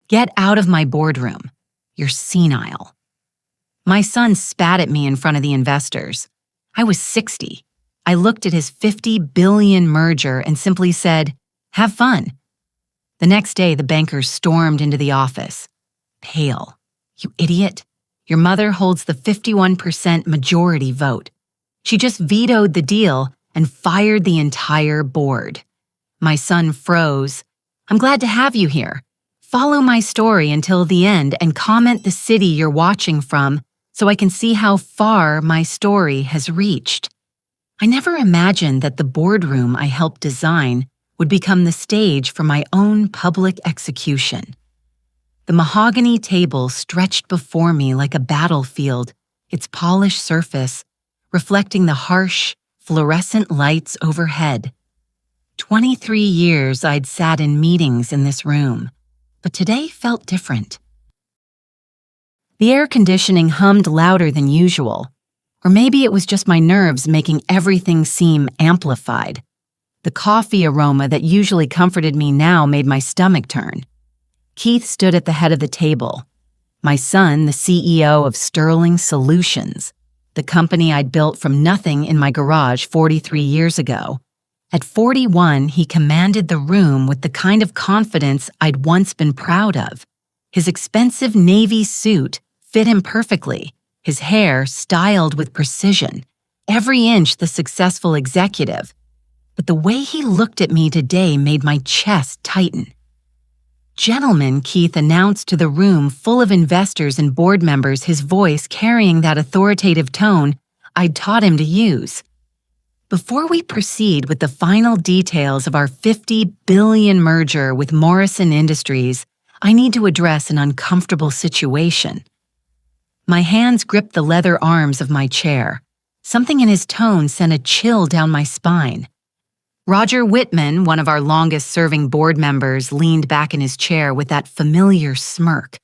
Get out of my boardroom. You're senile. My son spat at me in front of the investors. I was 60. I looked at his 50 billion merger and simply said, "Have fun." The next day, the bankers stormed into the office. "Pale. You idiot. Your mother holds the 51% majority vote. She just vetoed the deal and fired the entire board." My son froze. "I'm glad to have you here. Follow my story until the end and comment the city you're watching from so I can see how far my story has reached." I never imagined that the boardroom I helped design would become the stage for my own public execution. The mahogany table stretched before me like a battlefield, its polished surface reflecting the harsh, fluorescent lights overhead. 23 years I'd sat in meetings in this room, but today felt different. The air conditioning hummed louder than usual, or maybe it was just my nerves making everything seem amplified. The coffee aroma that usually comforted me now made my stomach turn. Keith stood at the head of the table. My son, the CEO of Sterling Solutions, the company I'd built from nothing in my garage 43 years ago. At 41, he commanded the room with the kind of confidence I'd once been proud of. His expensive navy suit fit him perfectly, his hair styled with precision, every inch the successful executive. But the way he looked at me today made my chest tighten. "Gentlemen," Keith announced to the room full of investors and board members, his voice carrying that authoritative tone I'd taught him to use. "Before we proceed with the final details of our 50 billion merger with Morrison Industries, I need to address an uncomfortable situation." My hands gripped the leather arms of my chair. Something in his tone sent a chill down my spine. Roger Whitman, one of our longest-serving board members, leaned back in his chair with that familiar smirk.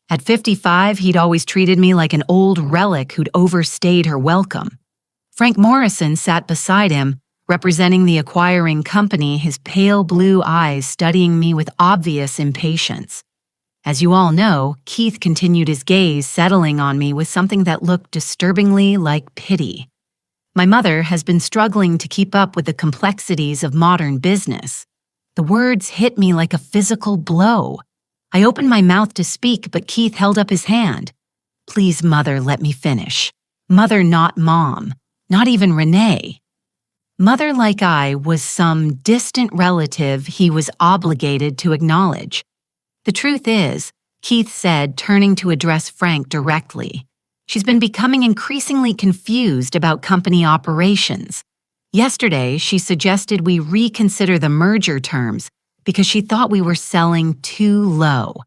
At 55, he'd always treated me like an old relic who'd overstayed her welcome. Frank Morrison sat beside him, representing the acquiring company, his pale blue eyes studying me with obvious impatience. As you all know, Keith continued his gaze settling on me with something that looked disturbingly like pity. My mother has been struggling to keep up with the complexities of modern business. The words hit me like a physical blow. I opened my mouth to speak, but Keith held up his hand. "Please, Mother, let me finish. Mother, not Mom. Not even Renee." Mother, like I, was some distant relative he was obligated to acknowledge. "The truth is," Keith said, turning to address Frank directly, "she's been becoming increasingly confused about company operations. Yesterday, she suggested we reconsider the merger terms because she thought we were selling too low.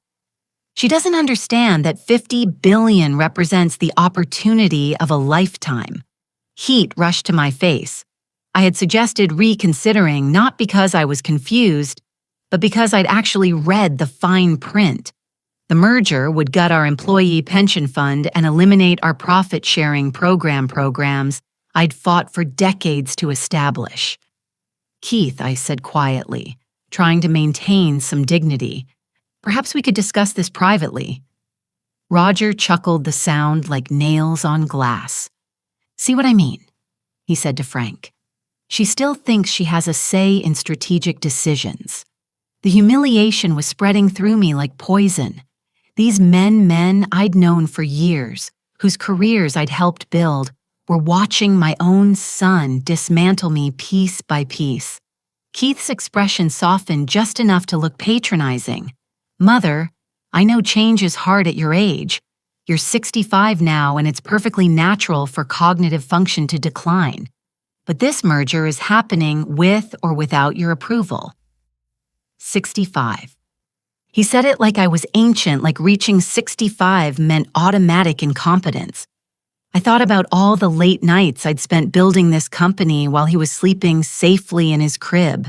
She doesn't understand that 50 billion represents the opportunity of a lifetime." Heat rushed to my face. I had suggested reconsidering not because I was confused, but because I'd actually read the fine print. The merger would gut our employee pension fund and eliminate our profit-sharing programs I'd fought for decades to establish. "Keith," I said quietly, trying to maintain some dignity, "perhaps we could discuss this privately." Roger chuckled, the sound like nails on glass. "See what I mean?" he said to Frank. "She still thinks she has a say in strategic decisions. The humiliation was spreading through me like poison. These men I'd known for years, whose careers I'd helped build, were watching my own son dismantle me piece by piece." Keith's expression softened just enough to look patronizing. "Mother, I know change is hard at your age. You're 65 now, and it's perfectly natural for cognitive function to decline. But this merger is happening with or without your approval." 65. He said it like I was ancient, like reaching 65 meant automatic incompetence. I thought about all the late nights I'd spent building this company while he was sleeping safely in his crib,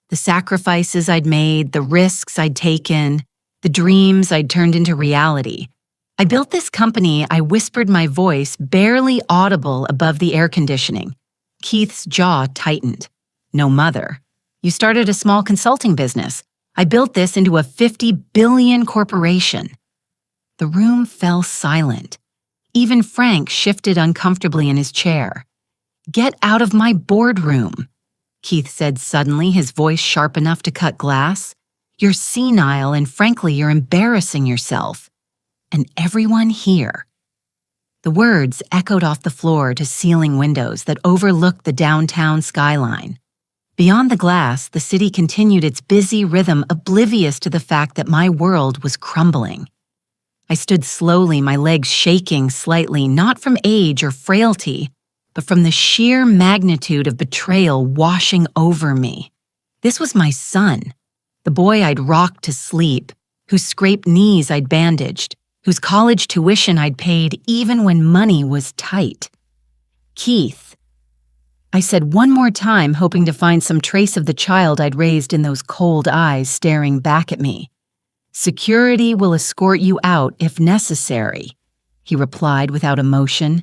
the sacrifices I'd made, the risks I'd taken, the dreams I'd turned into reality. I built this company, I whispered, my voice barely audible above the air conditioning. Keith's jaw tightened. "No, Mother. You started a small consulting business. I built this into a 50 billion corporation. The room fell silent. Even Frank shifted uncomfortably in his chair. Get out of my boardroom, Keith said suddenly, his voice sharp enough to cut glass. You're senile and frankly, you're embarrassing yourself. And everyone here. The words echoed off the floor to ceiling windows that overlooked the downtown skyline. Beyond the glass, the city continued its busy rhythm, oblivious to the fact that my world was crumbling. I stood slowly, my legs shaking slightly, not from age or frailty, but from the sheer magnitude of betrayal washing over me. This was my son, the boy I'd rocked to sleep, whose scraped knees I'd bandaged, whose college tuition I'd paid even when money was tight. Keith, I said one more time, hoping to find some trace of the child I'd raised in those cold eyes staring back at me. Security will escort you out if necessary, he replied without emotion.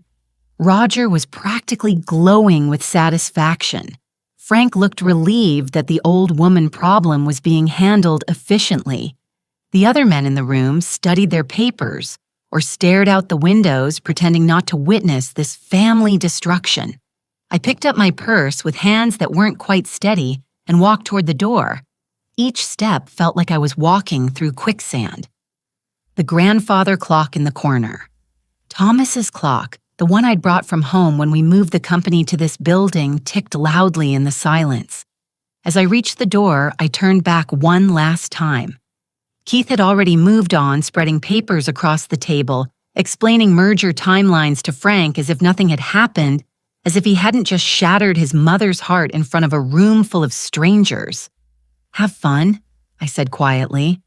Roger was practically glowing with satisfaction. Frank looked relieved that the old woman problem was being handled efficiently. The other men in the room studied their papers or stared out the windows, pretending not to witness this family destruction. I picked up my purse with hands that weren't quite steady and walked toward the door. Each step felt like I was walking through quicksand. The grandfather clock in the corner. Thomas's clock, the one I'd brought from home when we moved the company to this building, ticked loudly in the silence. As I reached the door, I turned back one last time. Keith had already moved on, spreading papers across the table, explaining merger timelines to Frank as if nothing had happened, as if he hadn't just shattered his mother's heart in front of a room full of strangers. Have fun, I said quietly,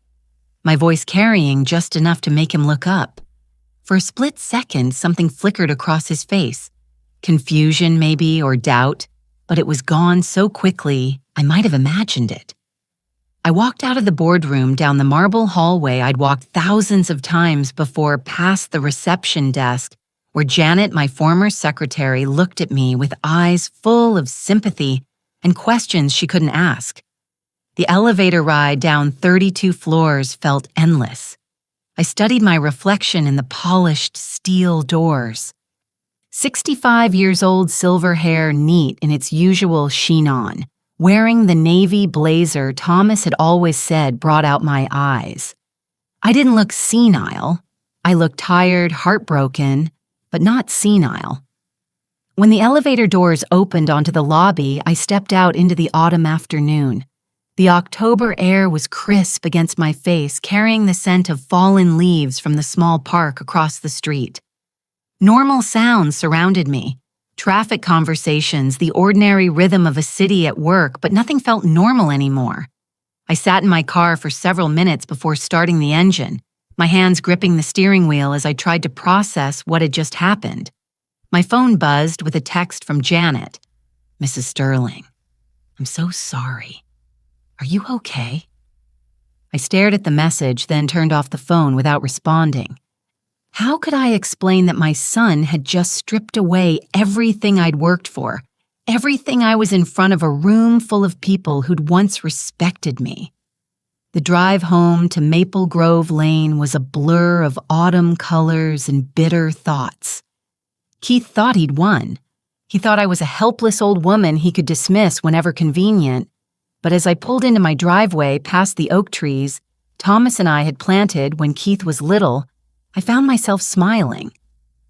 my voice carrying just enough to make him look up. For a split second, something flickered across his face. Confusion, maybe, or doubt, but it was gone so quickly, I might have imagined it. I walked out of the boardroom down the marble hallway I'd walked thousands of times before, past the reception desk, where Janet, my former secretary, looked at me with eyes full of sympathy and questions she couldn't ask. The elevator ride down 32 floors felt endless. I studied my reflection in the polished steel doors. 65 years old, silver hair neat in its usual chignon, wearing the navy blazer Thomas had always said brought out my eyes. I didn't look senile. I looked tired, heartbroken, but not senile. When the elevator doors opened onto the lobby, I stepped out into the autumn afternoon. The October air was crisp against my face, carrying the scent of fallen leaves from the small park across the street. Normal sounds surrounded me. Traffic conversations, the ordinary rhythm of a city at work, but nothing felt normal anymore. I sat in my car for several minutes before starting the engine, my hands gripping the steering wheel as I tried to process what had just happened. My phone buzzed with a text from Janet. Mrs. Sterling, I'm so sorry. Are you okay? I stared at the message, then turned off the phone without responding. How could I explain that my son had just stripped away everything I'd worked for, everything I was in front of a room full of people who'd once respected me? The drive home to Maple Grove Lane was a blur of autumn colors and bitter thoughts. Keith thought he'd won. He thought I was a helpless old woman he could dismiss whenever convenient. But as I pulled into my driveway past the oak trees Thomas and I had planted when Keith was little, I found myself smiling.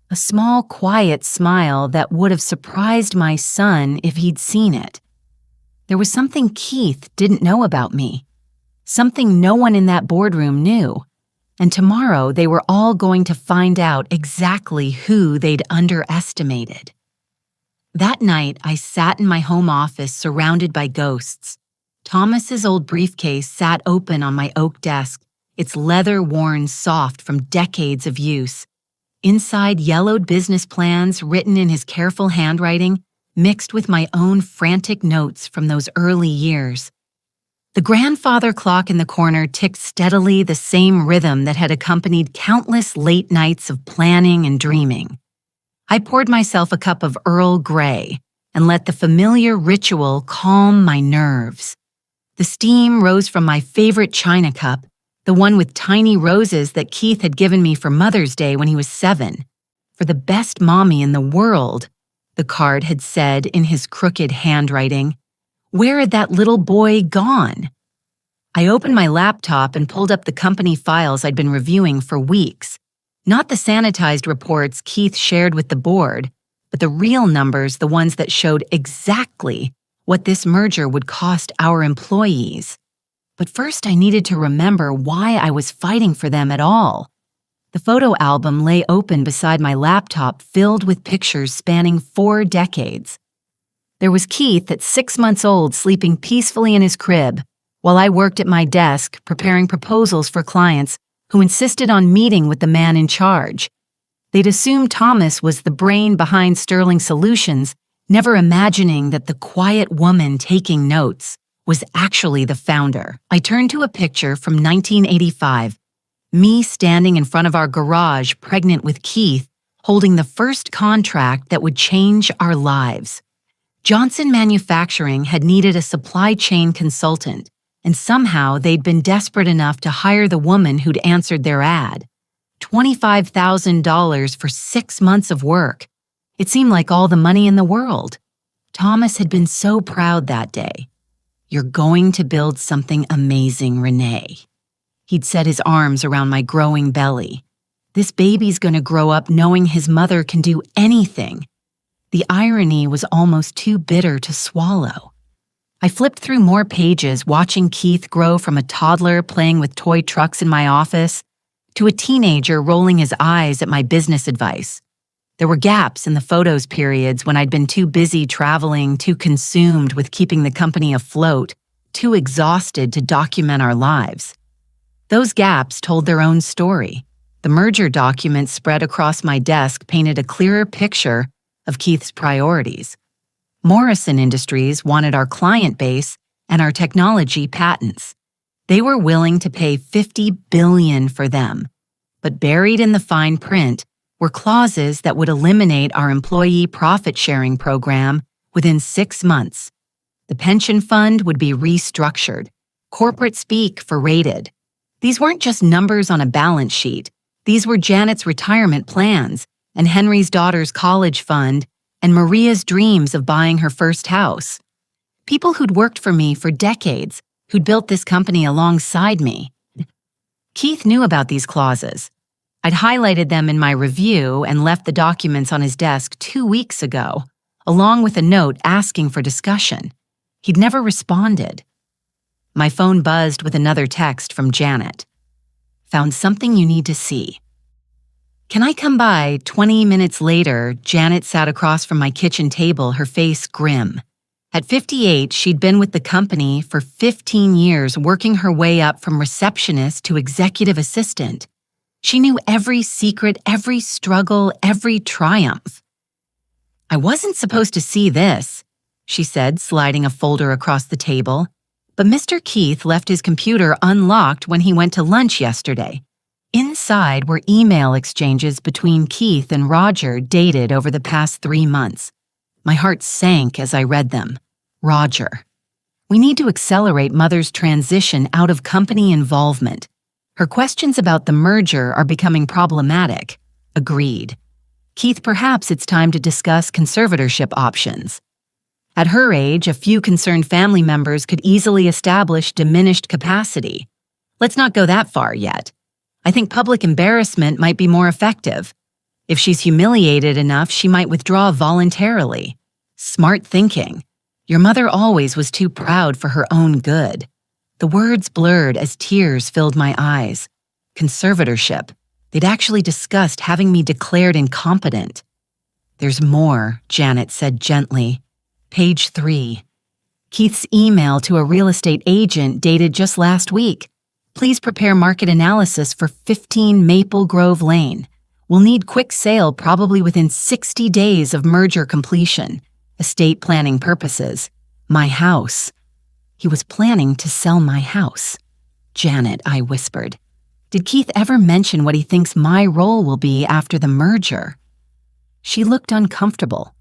A small, quiet smile that would have surprised my son if he'd seen it. There was something Keith didn't know about me. Something no one in that boardroom knew. And tomorrow they were all going to find out exactly who they'd underestimated. That night, I sat in my home office surrounded by ghosts. Thomas's old briefcase sat open on my oak desk, its leather worn soft from decades of use. Inside, yellowed business plans written in his careful handwriting, mixed with my own frantic notes from those early years. The grandfather clock in the corner ticked steadily, the same rhythm that had accompanied countless late nights of planning and dreaming. I poured myself a cup of Earl Grey and let the familiar ritual calm my nerves. The steam rose from my favorite china cup, the one with tiny roses that Keith had given me for Mother's Day when he was 7. For the best mommy in the world, the card had said in his crooked handwriting. Where had that little boy gone? I opened my laptop and pulled up the company files I'd been reviewing for weeks. Not the sanitized reports Keith shared with the board, but the real numbers, the ones that showed exactly what this merger would cost our employees. But first I needed to remember why I was fighting for them at all. The photo album lay open beside my laptop, filled with pictures spanning 4 decades. There was Keith at 6 months old, sleeping peacefully in his crib, while I worked at my desk preparing proposals for clients who insisted on meeting with the man in charge. They'd assumed Thomas was the brain behind Sterling Solutions, never imagining that the quiet woman taking notes was actually the founder. I turned to a picture from 1985, me standing in front of our garage pregnant with Keith, holding the first contract that would change our lives. Johnson Manufacturing had needed a supply chain consultant, and somehow they'd been desperate enough to hire the woman who'd answered their ad. $25,000 for 6 months of work. It seemed like all the money in the world. Thomas had been so proud that day. You're going to build something amazing, Renee. He'd set his arms around my growing belly. This baby's going to grow up knowing his mother can do anything. The irony was almost too bitter to swallow. I flipped through more pages, watching Keith grow from a toddler playing with toy trucks in my office to a teenager rolling his eyes at my business advice. There were gaps in the photos periods when I'd been too busy traveling, too consumed with keeping the company afloat, too exhausted to document our lives. Those gaps told their own story. The merger documents spread across my desk painted a clearer picture of Keith's priorities. Morrison Industries wanted our client base and our technology patents. They were willing to pay $50 billion for them. But buried in the fine print were clauses that would eliminate our employee profit-sharing program within 6 months. The pension fund would be restructured. Corporate speak for rated. These weren't just numbers on a balance sheet. These were Janet's retirement plans and Henry's daughter's college fund and Maria's dreams of buying her first house. People who'd worked for me for decades, who'd built this company alongside me. Keith knew about these clauses. I'd highlighted them in my review and left the documents on his desk 2 weeks ago, along with a note asking for discussion. He'd never responded. My phone buzzed with another text from Janet. Found something you need to see. Can I come by? 20 minutes later, Janet sat across from my kitchen table, her face grim. At 58, she'd been with the company for 15 years, working her way up from receptionist to executive assistant. She knew every secret, every struggle, every triumph. I wasn't supposed to see this, she said, sliding a folder across the table. But Mr. Keith left his computer unlocked when he went to lunch yesterday. Inside were email exchanges between Keith and Roger dated over the past 3 months. My heart sank as I read them. Roger. We need to accelerate Mother's transition out of company involvement. Her questions about the merger are becoming problematic. Agreed. Keith, perhaps it's time to discuss conservatorship options. At her age, a few concerned family members could easily establish diminished capacity. Let's not go that far yet. I think public embarrassment might be more effective. If she's humiliated enough, she might withdraw voluntarily. Smart thinking. Your mother always was too proud for her own good. The words blurred as tears filled my eyes. Conservatorship. They'd actually discussed having me declared incompetent. There's more, Janet said gently. Page 3. Keith's email to a real estate agent dated just last week. Please prepare market analysis for 15 Maple Grove Lane. We'll need quick sale probably within 60 days of merger completion. Estate planning purposes. My house. He was planning to sell my house. Janet, I whispered. Did Keith ever mention what he thinks my role will be after the merger? She looked uncomfortable.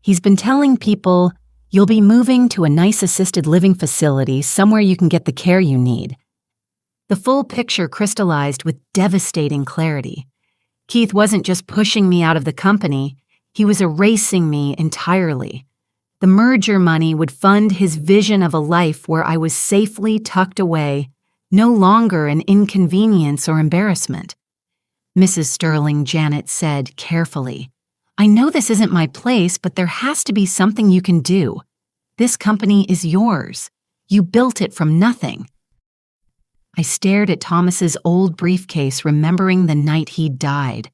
He's been telling people You'll be moving to a nice assisted living facility somewhere you can get the care you need. The full picture crystallized with devastating clarity. Keith wasn't just pushing me out of the company, he was erasing me entirely. The merger money would fund his vision of a life where I was safely tucked away, no longer an inconvenience or embarrassment. Mrs. Sterling, Janet said carefully, "I know this isn't my place, but there has to be something you can do. This company is yours. You built it from nothing." I stared at Thomas's old briefcase, remembering the night he'd died.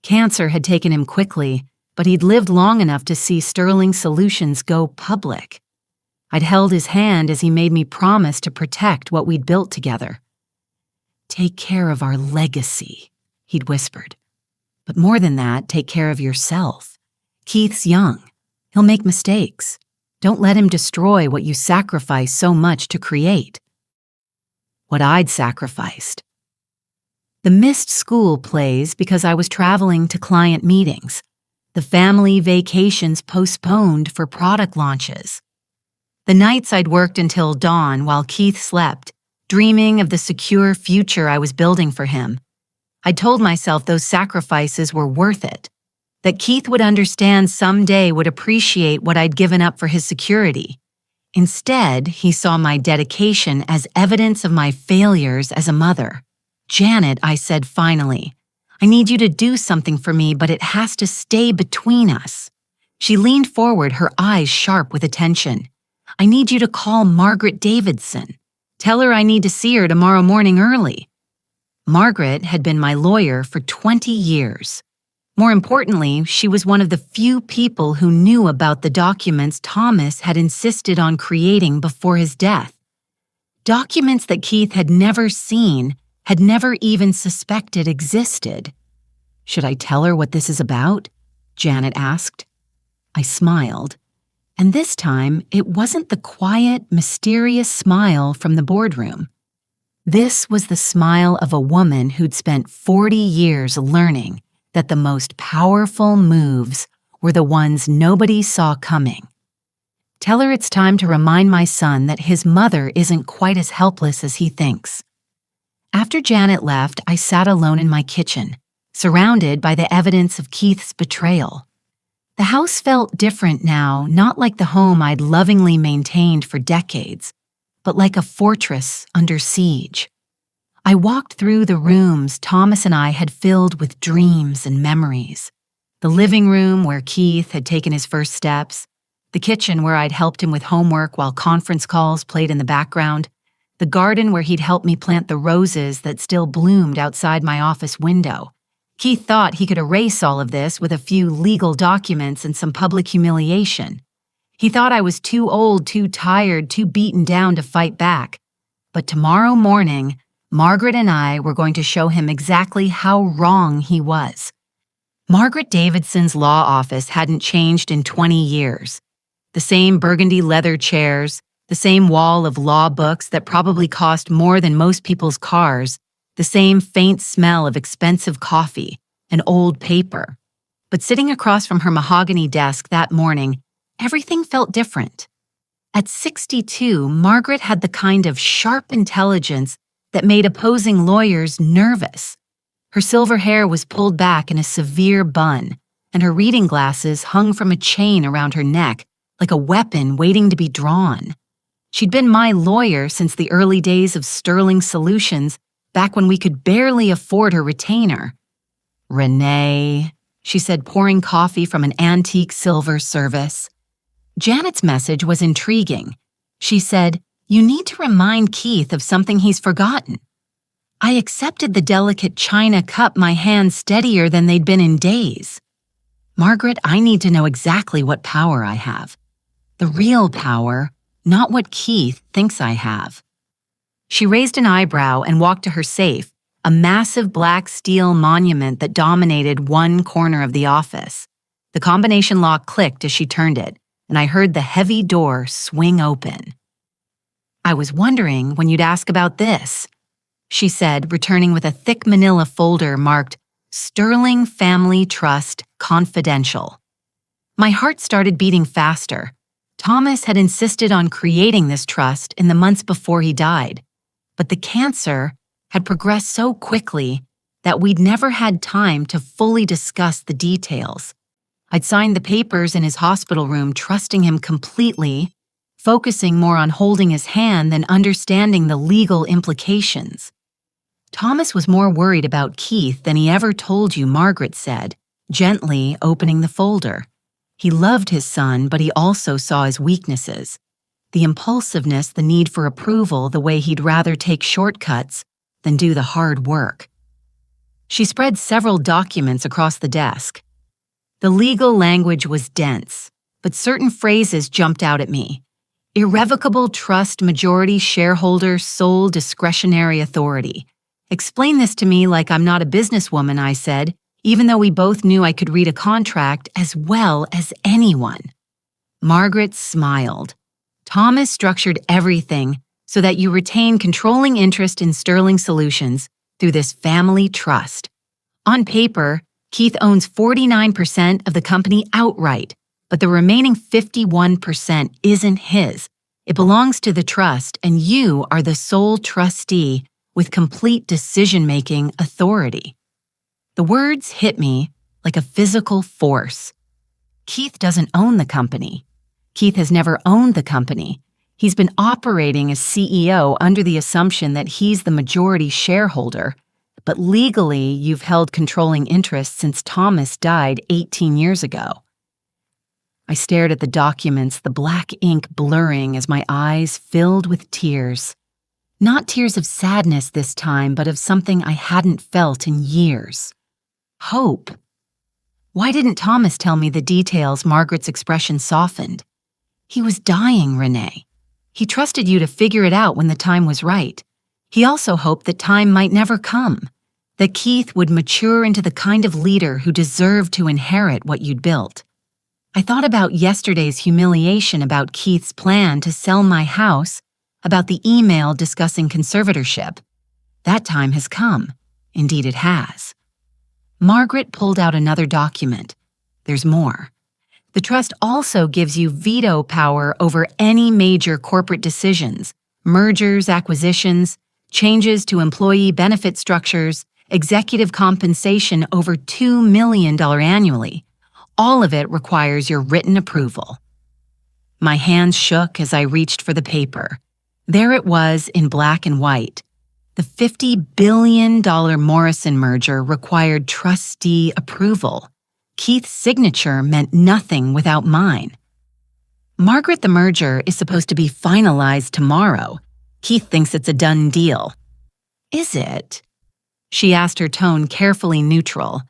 Cancer had taken him quickly, but he'd lived long enough to see Sterling Solutions go public. I'd held his hand as he made me promise to protect what we'd built together. "Take care of our legacy," he'd whispered. "But more than that, take care of yourself. Keith's young. He'll make mistakes. Don't let him destroy what you sacrificed so much to create." What I'd sacrificed. The missed school plays because I was traveling to client meetings. The family vacations postponed for product launches. The nights I'd worked until dawn while Keith slept, dreaming of the secure future I was building for him. I told myself those sacrifices were worth it, that Keith would understand someday, would appreciate what I'd given up for his security. Instead, he saw my dedication as evidence of my failures as a mother. "Janet," I said finally, "I need you to do something for me, but it has to stay between us." She leaned forward, her eyes sharp with attention. "I need you to call Margaret Davidson. Tell her I need to see her tomorrow morning early." Margaret had been my lawyer for 20 years. More importantly, she was one of the few people who knew about the documents Thomas had insisted on creating before his death. Documents that Keith had never seen, had never even suspected existed. "Should I tell her what this is about?" Janet asked. I smiled, and this time it wasn't the quiet, mysterious smile from the boardroom. This was the smile of a woman who'd spent 40 years learning that the most powerful moves were the ones nobody saw coming. "Tell her it's time to remind my son that his mother isn't quite as helpless as he thinks." After Janet left, I sat alone in my kitchen, surrounded by the evidence of Keith's betrayal. The house felt different now, not like the home I'd lovingly maintained for decades, but like a fortress under siege. I walked through the rooms Thomas and I had filled with dreams and memories. The living room where Keith had taken his first steps, the kitchen where I'd helped him with homework while conference calls played in the background, the garden where he'd helped me plant the roses that still bloomed outside my office window. Keith thought he could erase all of this with a few legal documents and some public humiliation. He thought I was too old, too tired, too beaten down to fight back. But tomorrow morning, Margaret and I were going to show him exactly how wrong he was. Margaret Davidson's law office hadn't changed in 20 years. The same burgundy leather chairs, the same wall of law books that probably cost more than most people's cars, the same faint smell of expensive coffee and old paper. But sitting across from her mahogany desk that morning, everything felt different. At 62, Margaret had the kind of sharp intelligence that made opposing lawyers nervous. Her silver hair was pulled back in a severe bun, and her reading glasses hung from a chain around her neck like a weapon waiting to be drawn. She'd been my lawyer since the early days of Sterling Solutions, back when we could barely afford her retainer. "Renee," she said, pouring coffee from an antique silver service. Janet's message was intriguing. She said, "You need to remind Keith of something he's forgotten." I accepted the delicate china cup, my hands steadier than they'd been in days. "Margaret, I need to know exactly what power I have. The real power, not what Keith thinks I have." She raised an eyebrow and walked to her safe, a massive black steel monument that dominated one corner of the office. The combination lock clicked as she turned it, and I heard the heavy door swing open. "I was wondering when you'd ask about this," she said, returning with a thick manila folder marked Sterling Family Trust Confidential. My heart started beating faster. Thomas had insisted on creating this trust in the months before he died, but the cancer had progressed so quickly that we'd never had time to fully discuss the details. I'd signed the papers in his hospital room, trusting him completely, focusing more on holding his hand than understanding the legal implications. Thomas was more worried about Keith than he ever told you, Margaret said, gently opening the folder. He loved his son, but he also saw his weaknesses. The impulsiveness, the need for approval, the way he'd rather take shortcuts than do the hard work. She spread several documents across the desk. The legal language was dense, but certain phrases jumped out at me. Irrevocable trust, majority shareholder, sole discretionary authority. Explain this to me like I'm not a businesswoman, I said, even though we both knew I could read a contract as well as anyone. Margaret smiled. Thomas structured everything so that you retain controlling interest in Sterling Solutions through this family trust. On paper, Keith owns 49% of the company outright, but the remaining 51% isn't his. It belongs to the trust, and you are the sole trustee with complete decision-making authority. The words hit me like a physical force. Keith doesn't own the company. Keith has never owned the company. He's been operating as CEO under the assumption that he's the majority shareholder, but legally you've held controlling interest since Thomas died 18 years ago. I stared at the documents, the black ink blurring as my eyes filled with tears. Not tears of sadness this time, but of something I hadn't felt in years. Hope. Why didn't Thomas tell me the details? Margaret's expression softened. He was dying, Renee. He trusted you to figure it out when the time was right. He also hoped that time might never come, that Keith would mature into the kind of leader who deserved to inherit what you'd built. I thought about yesterday's humiliation, about Keith's plan to sell my house, about the email discussing conservatorship. That time has come. Indeed it has. Margaret pulled out another document. There's more. The trust also gives you veto power over any major corporate decisions, mergers, acquisitions, changes to employee benefit structures, executive compensation over $2 million annually. All of it requires your written approval. My hands shook as I reached for the paper. There it was in black and white. The $50 billion Morrison merger required trustee approval. Keith's signature meant nothing without mine. Margaret, the merger is supposed to be finalized tomorrow. Keith thinks it's a done deal. Is it? She asked, her tone carefully neutral.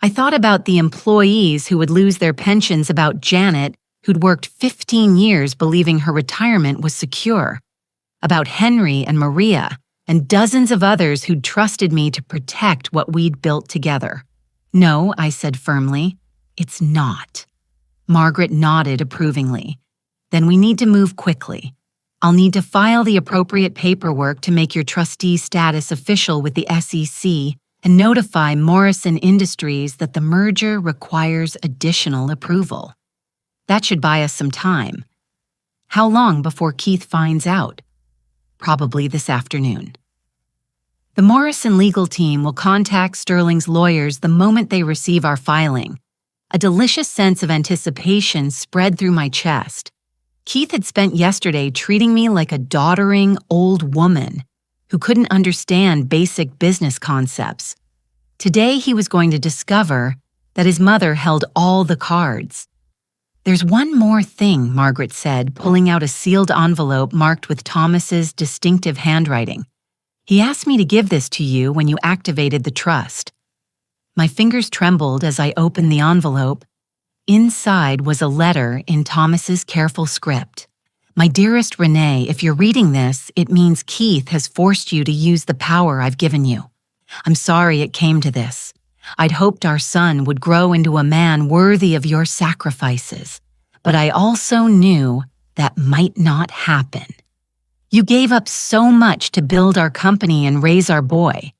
I thought about the employees who would lose their pensions, about Janet, who'd worked 15 years believing her retirement was secure, about Henry and Maria, and dozens of others who'd trusted me to protect what we'd built together. No, I said firmly, it's not. Margaret nodded approvingly. Then we need to move quickly. I'll need to file the appropriate paperwork to make your trustee status official with the SEC and notify Morrison Industries that the merger requires additional approval. That should buy us some time. How long before Keith finds out? Probably this afternoon. The Morrison legal team will contact Sterling's lawyers the moment they receive our filing. A delicious sense of anticipation spread through my chest. Keith had spent yesterday treating me like a doddering old woman who couldn't understand basic business concepts. Today he was going to discover that his mother held all the cards. There's one more thing, Margaret said, pulling out a sealed envelope marked with Thomas's distinctive handwriting. He asked me to give this to you when you activated the trust. My fingers trembled as I opened the envelope. Inside was a letter in Thomas's careful script. My dearest Renee, if you're reading this, it means Keith has forced you to use the power I've given you. I'm sorry it came to this. I'd hoped our son would grow into a man worthy of your sacrifices, but I also knew that might not happen. You gave up so much to build our company and raise our boy.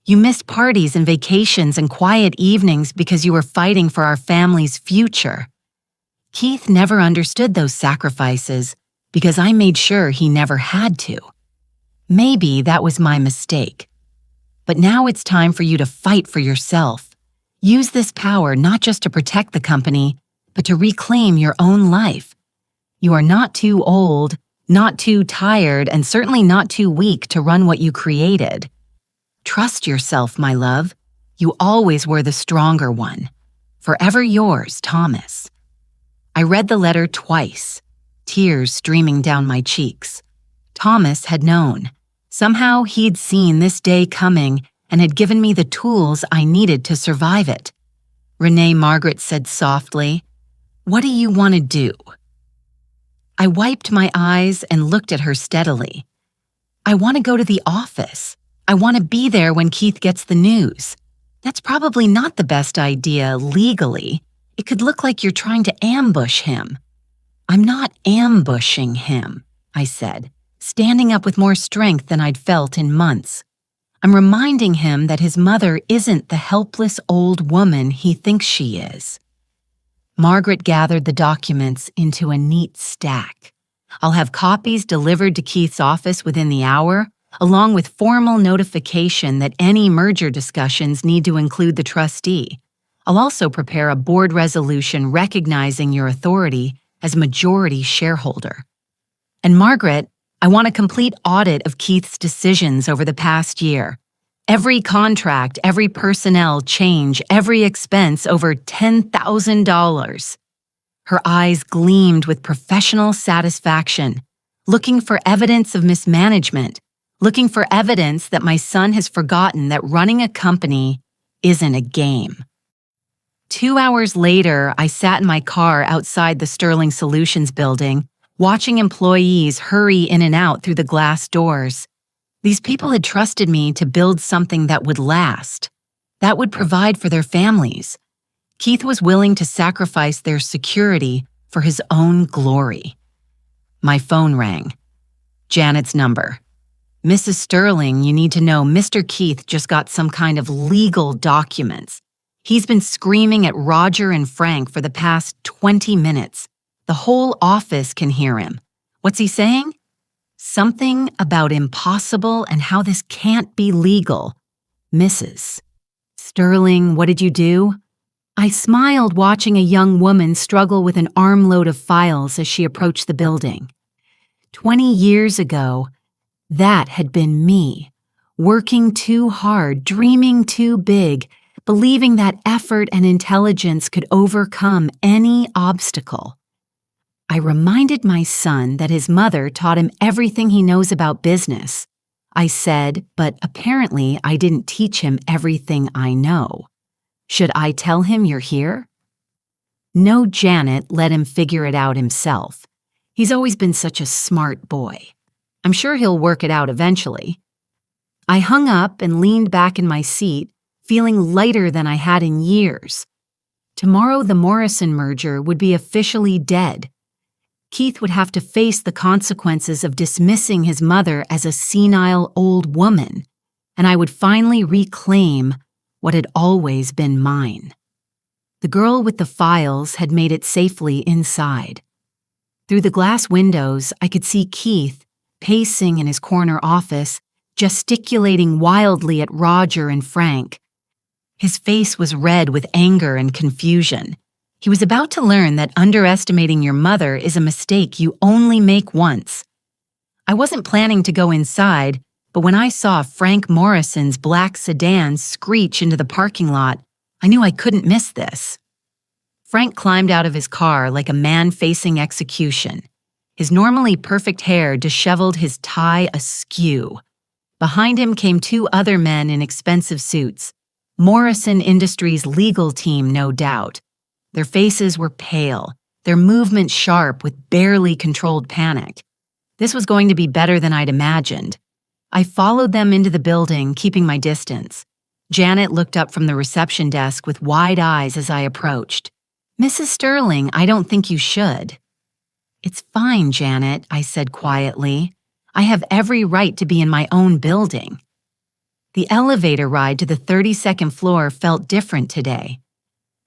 You missed parties and vacations and quiet evenings because you were fighting for our family's future. Keith never understood those sacrifices because I made sure he never had to. Maybe that was my mistake. But now it's time for you to fight for yourself. Use this power not just to protect the company, but to reclaim your own life. You are not too old, not too tired, and certainly not too weak to run what you created. Trust yourself, my love. You always were the stronger one. Forever yours, Thomas. I read the letter twice, tears streaming down my cheeks. Thomas had known. Somehow he'd seen this day coming and had given me the tools I needed to survive it. Renee Margaret said softly, "What do you want to do?" I wiped my eyes and looked at her steadily. "I want to go to the office. I want to be there when Keith gets the news. That's probably not the best idea legally. It could look like you're trying to ambush him." "I'm not ambushing him," I said, standing up with more strength than I'd felt in months. "I'm reminding him that his mother isn't the helpless old woman he thinks she is." Margaret gathered the documents into a neat stack. "I'll have copies delivered to Keith's office within the hour, along with formal notification that any merger discussions need to include the trustee. I'll also prepare a board resolution recognizing your authority as majority shareholder. And Margaret, I want a complete audit of Keith's decisions over the past year. Every contract, every personnel change, every expense over $10,000. Her eyes gleamed with professional satisfaction, looking for evidence of mismanagement, looking for evidence that my son has forgotten that running a company isn't a game. 2 hours later, I sat in my car outside the Sterling Solutions building, watching employees hurry in and out through the glass doors. These people had trusted me to build something that would last, that would provide for their families. Keith was willing to sacrifice their security for his own glory. My phone rang. Janet's number. "Mrs. Sterling, you need to know Mr. Keith just got some kind of legal documents. He's been screaming at Roger and Frank for the past 20 minutes. The whole office can hear him. What's he saying? Something about impossible and how this can't be legal. Mrs. Sterling, what did you do?" I smiled watching a young woman struggle with an armload of files as she approached the building. 20 years ago, that had been me, working too hard, dreaming too big, believing that effort and intelligence could overcome any obstacle. I reminded my son that his mother taught him everything he knows about business. I said, but apparently I didn't teach him everything I know. Should I tell him you're here? No, Janet, let him figure it out himself. He's always been such a smart boy. I'm sure he'll work it out eventually. I hung up and leaned back in my seat, feeling lighter than I had in years. Tomorrow the Morrison merger would be officially dead. Keith would have to face the consequences of dismissing his mother as a senile old woman, and I would finally reclaim what had always been mine. The girl with the files had made it safely inside. Through the glass windows, I could see Keith pacing in his corner office, gesticulating wildly at Roger and Frank. His face was red with anger and confusion. He was about to learn that underestimating your mother is a mistake you only make once. I wasn't planning to go inside, but when I saw Frank Morrison's black sedan screech into the parking lot, I knew I couldn't miss this. Frank climbed out of his car like a man facing execution. His normally perfect hair disheveled, his tie askew. Behind him came two other men in expensive suits. Morrison Industries' legal team, no doubt. Their faces were pale, their movements sharp with barely controlled panic. This was going to be better than I'd imagined. I followed them into the building, keeping my distance. Janet looked up from the reception desk with wide eyes as I approached. "Mrs. Sterling, I don't think you should." "It's fine, Janet," I said quietly. "I have every right to be in my own building." The elevator ride to the 32nd floor felt different today.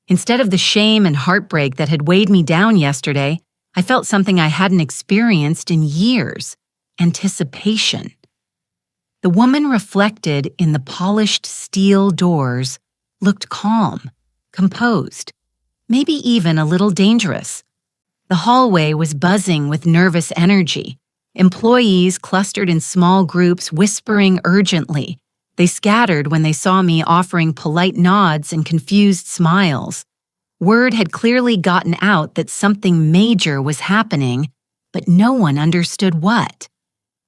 Instead of the shame and heartbreak that had weighed me down yesterday, I felt something I hadn't experienced in years: anticipation. The woman reflected in the polished steel doors looked calm, composed, maybe even a little dangerous. The hallway was buzzing with nervous energy. Employees clustered in small groups, whispering urgently. They scattered when they saw me, offering polite nods and confused smiles. Word had clearly gotten out that something major was happening, but no one understood what.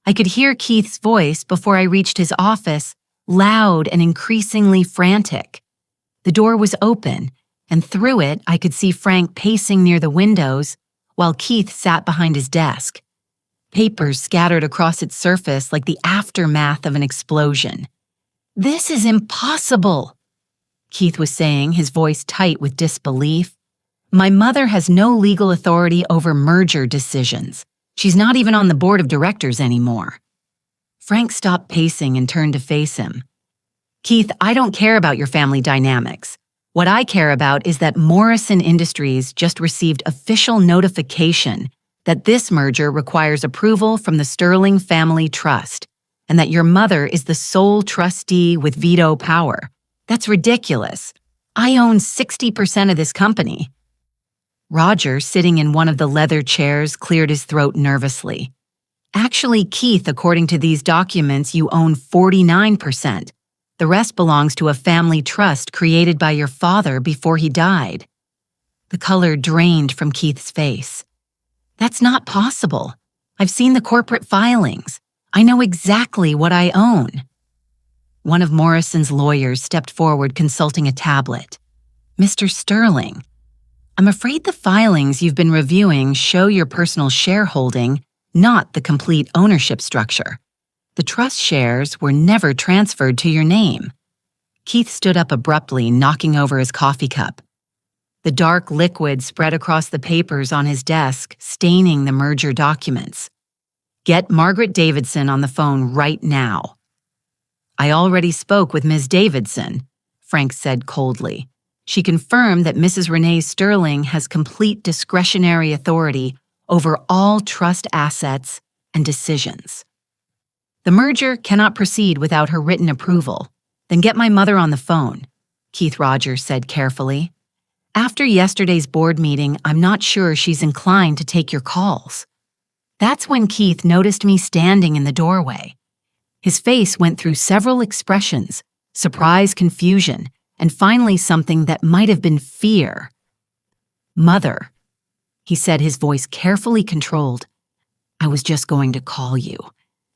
I could hear Keith's voice before I reached his office, loud and increasingly frantic. The door was open, and through it I could see Frank pacing near the windows, while Keith sat behind his desk. Papers scattered across its surface like the aftermath of an explosion. "This is impossible," Keith was saying, his voice tight with disbelief. "My mother has no legal authority over merger decisions. She's not even on the board of directors anymore." Frank stopped pacing and turned to face him. "Keith, I don't care about your family dynamics. What I care about is that Morrison Industries just received official notification that this merger requires approval from the Sterling Family Trust, and that your mother is the sole trustee with veto power. That's ridiculous. I own 60% of this company." Roger, sitting in one of the leather chairs, cleared his throat nervously. "Actually, Keith, according to these documents, you own 49%. The rest belongs to a family trust created by your father before he died." The color drained from Keith's face. "That's not possible. I've seen the corporate filings. I know exactly what I own." One of Morrison's lawyers stepped forward, consulting a tablet. "Mr. Sterling, I'm afraid the filings you've been reviewing show your personal shareholding, not the complete ownership structure. The trust shares were never transferred to your name." Keith stood up abruptly, knocking over his coffee cup. The dark liquid spread across the papers on his desk, staining the merger documents. "Get Margaret Davidson on the phone right now." "I already spoke with Ms. Davidson," Frank said coldly. "She confirmed that Mrs. Renee Sterling has complete discretionary authority over all trust assets and decisions." "The merger cannot proceed without her written approval. Then get my mother on the phone," Keith Rogers said carefully. "After yesterday's board meeting, I'm not sure she's inclined to take your calls." That's when Keith noticed me standing in the doorway. His face went through several expressions: surprise, confusion, and finally something that might have been fear. "Mother," he said, his voice carefully controlled, "I was just going to call you.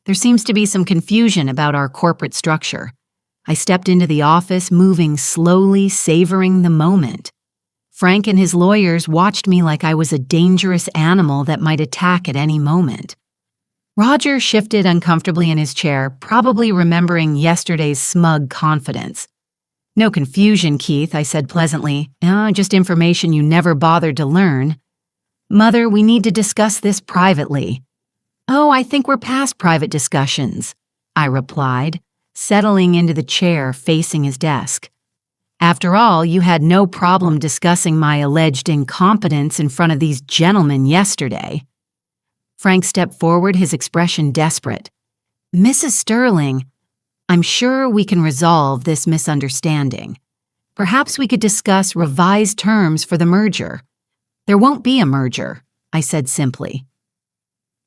There seems to be some confusion about our corporate structure." I stepped into the office, moving slowly, savoring the moment. Frank and his lawyers watched me like I was a dangerous animal that might attack at any moment. Roger shifted uncomfortably in his chair, probably remembering yesterday's smug confidence. "No confusion, Keith," I said pleasantly. Just information you never bothered to learn." "Mother, we need to discuss this privately." "Oh, I think we're past private discussions," I replied, settling into the chair facing his desk. "After all, you had no problem discussing my alleged incompetence in front of these gentlemen yesterday." Frank stepped forward, his expression desperate. "Mrs. Sterling, I'm sure we can resolve this misunderstanding. Perhaps we could discuss revised terms for the merger." "There won't be a merger," I said simply.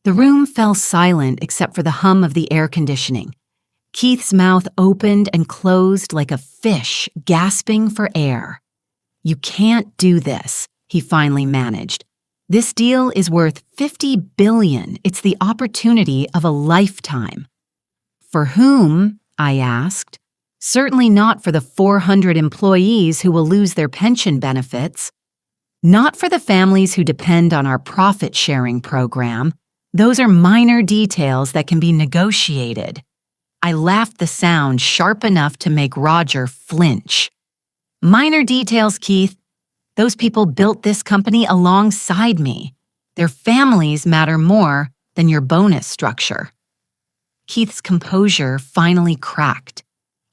The room fell silent except for the hum of the air conditioning. Keith's mouth opened and closed like a fish gasping for air. "You can't do this," he finally managed. "This deal is worth $50 billion. It's the opportunity of a lifetime." "For whom?" I asked. "Certainly not for the 400 employees who will lose their pension benefits. Not for the families who depend on our profit-sharing program. Those are minor details that can be negotiated." I laughed, the sound sharp enough to make Roger flinch. "Minor details, Keith. Those people built this company alongside me. Their families matter more than your bonus structure." Keith's composure finally cracked.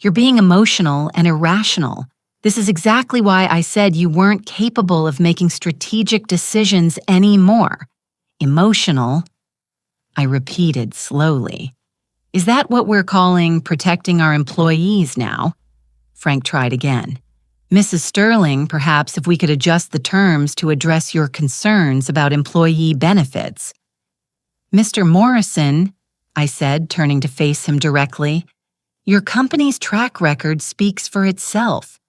"You're being emotional and irrational. This is exactly why I said you weren't capable of making strategic decisions anymore. Emotional, I repeated slowly. Is that what we're calling protecting our employees now? Frank tried again. Mrs. Sterling, perhaps if we could adjust the terms to address your concerns about employee benefits. Mr. Morrison, I said, turning to face him directly, your company's track record speaks for itself.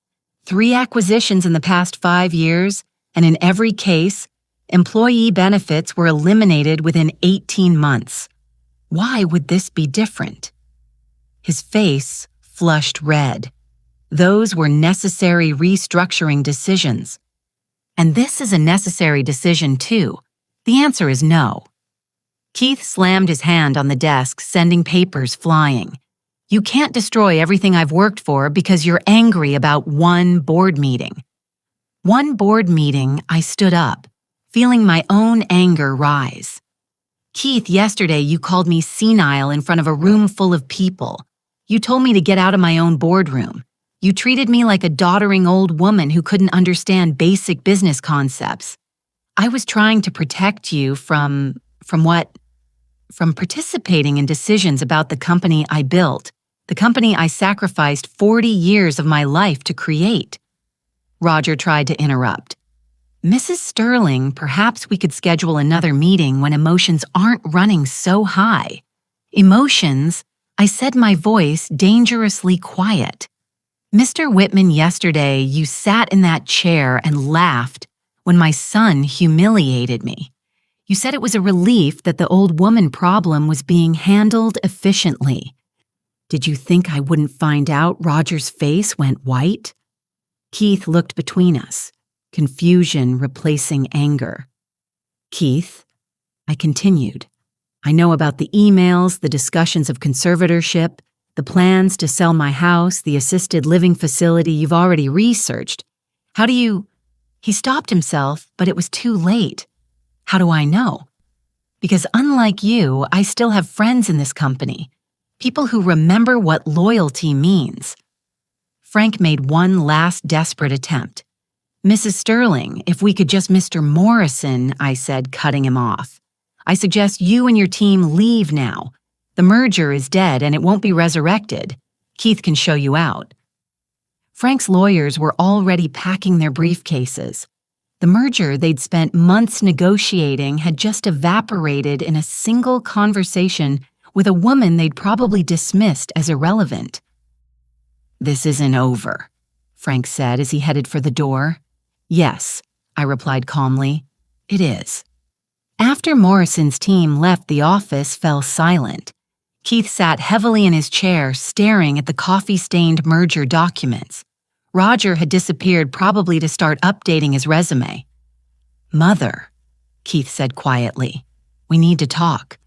3 acquisitions in the past 5 years, and in every case, employee benefits were eliminated within 18 months. Why would this be different? His face flushed red. Those were necessary restructuring decisions. And this is a necessary decision too. The answer is no. Keith slammed his hand on the desk, sending papers flying. You can't destroy everything I've worked for because you're angry about one board meeting. One board meeting, I stood up, feeling my own anger rise. Keith, yesterday you called me senile in front of a room full of people. You told me to get out of my own boardroom. You treated me like a doddering old woman who couldn't understand basic business concepts. I was trying to protect you from what? From participating in decisions about the company I built, the company I sacrificed 40 years of my life to create. Roger tried to interrupt. Mrs. Sterling, perhaps we could schedule another meeting when emotions aren't running so high. Emotions, I said, my voice dangerously quiet. Mr. Whitman, yesterday you sat in that chair and laughed when my son humiliated me. You said it was a relief that the old woman problem was being handled efficiently. Did you think I wouldn't find out? Roger's face went white. Keith looked between us, confusion replacing anger. Keith, I continued, I know about the emails, the discussions of conservatorship, the plans to sell my house, the assisted living facility you've already researched. How do you... He stopped himself, but it was too late. How do I know? Because unlike you, I still have friends in this company, people who remember what loyalty means. Frank made one last desperate attempt. Mrs. Sterling, if we could just Mr. Morrison, I said, cutting him off. I suggest you and your team leave now. The merger is dead and it won't be resurrected. Keith can show you out. Frank's lawyers were already packing their briefcases. The merger they'd spent months negotiating had just evaporated in a single conversation with a woman they'd probably dismissed as irrelevant. This isn't over, Frank said as he headed for the door. Yes, I replied calmly, it is. After Morrison's team left, the office fell silent. Keith sat heavily in his chair, staring at the coffee-stained merger documents. Roger had disappeared, probably to start updating his resume. Mother, Keith said quietly, we need to talk.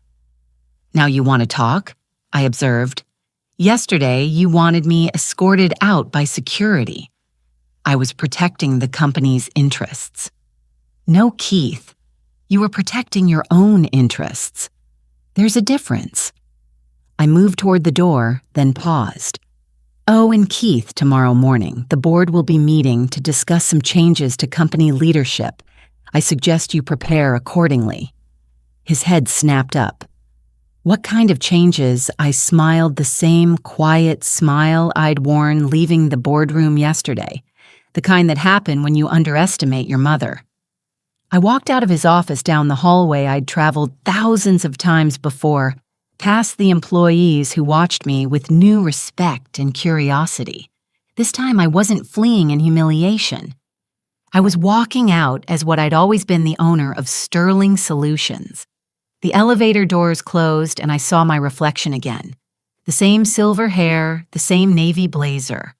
Now you want to talk? I observed. Yesterday, you wanted me escorted out by security. I was protecting the company's interests. No, Keith, you were protecting your own interests. There's a difference. I moved toward the door, then paused. Oh, and Keith, tomorrow morning, the board will be meeting to discuss some changes to company leadership. I suggest you prepare accordingly. His head snapped up. What kind of changes? I smiled, the same quiet smile I'd worn leaving the boardroom yesterday, the kind that happen when you underestimate your mother. I walked out of his office down the hallway I'd traveled thousands of times before, past the employees who watched me with new respect and curiosity. This time I wasn't fleeing in humiliation. I was walking out as what I'd always been, the owner of Sterling Solutions. The elevator doors closed and I saw my reflection again. The same silver hair, the same navy blazer.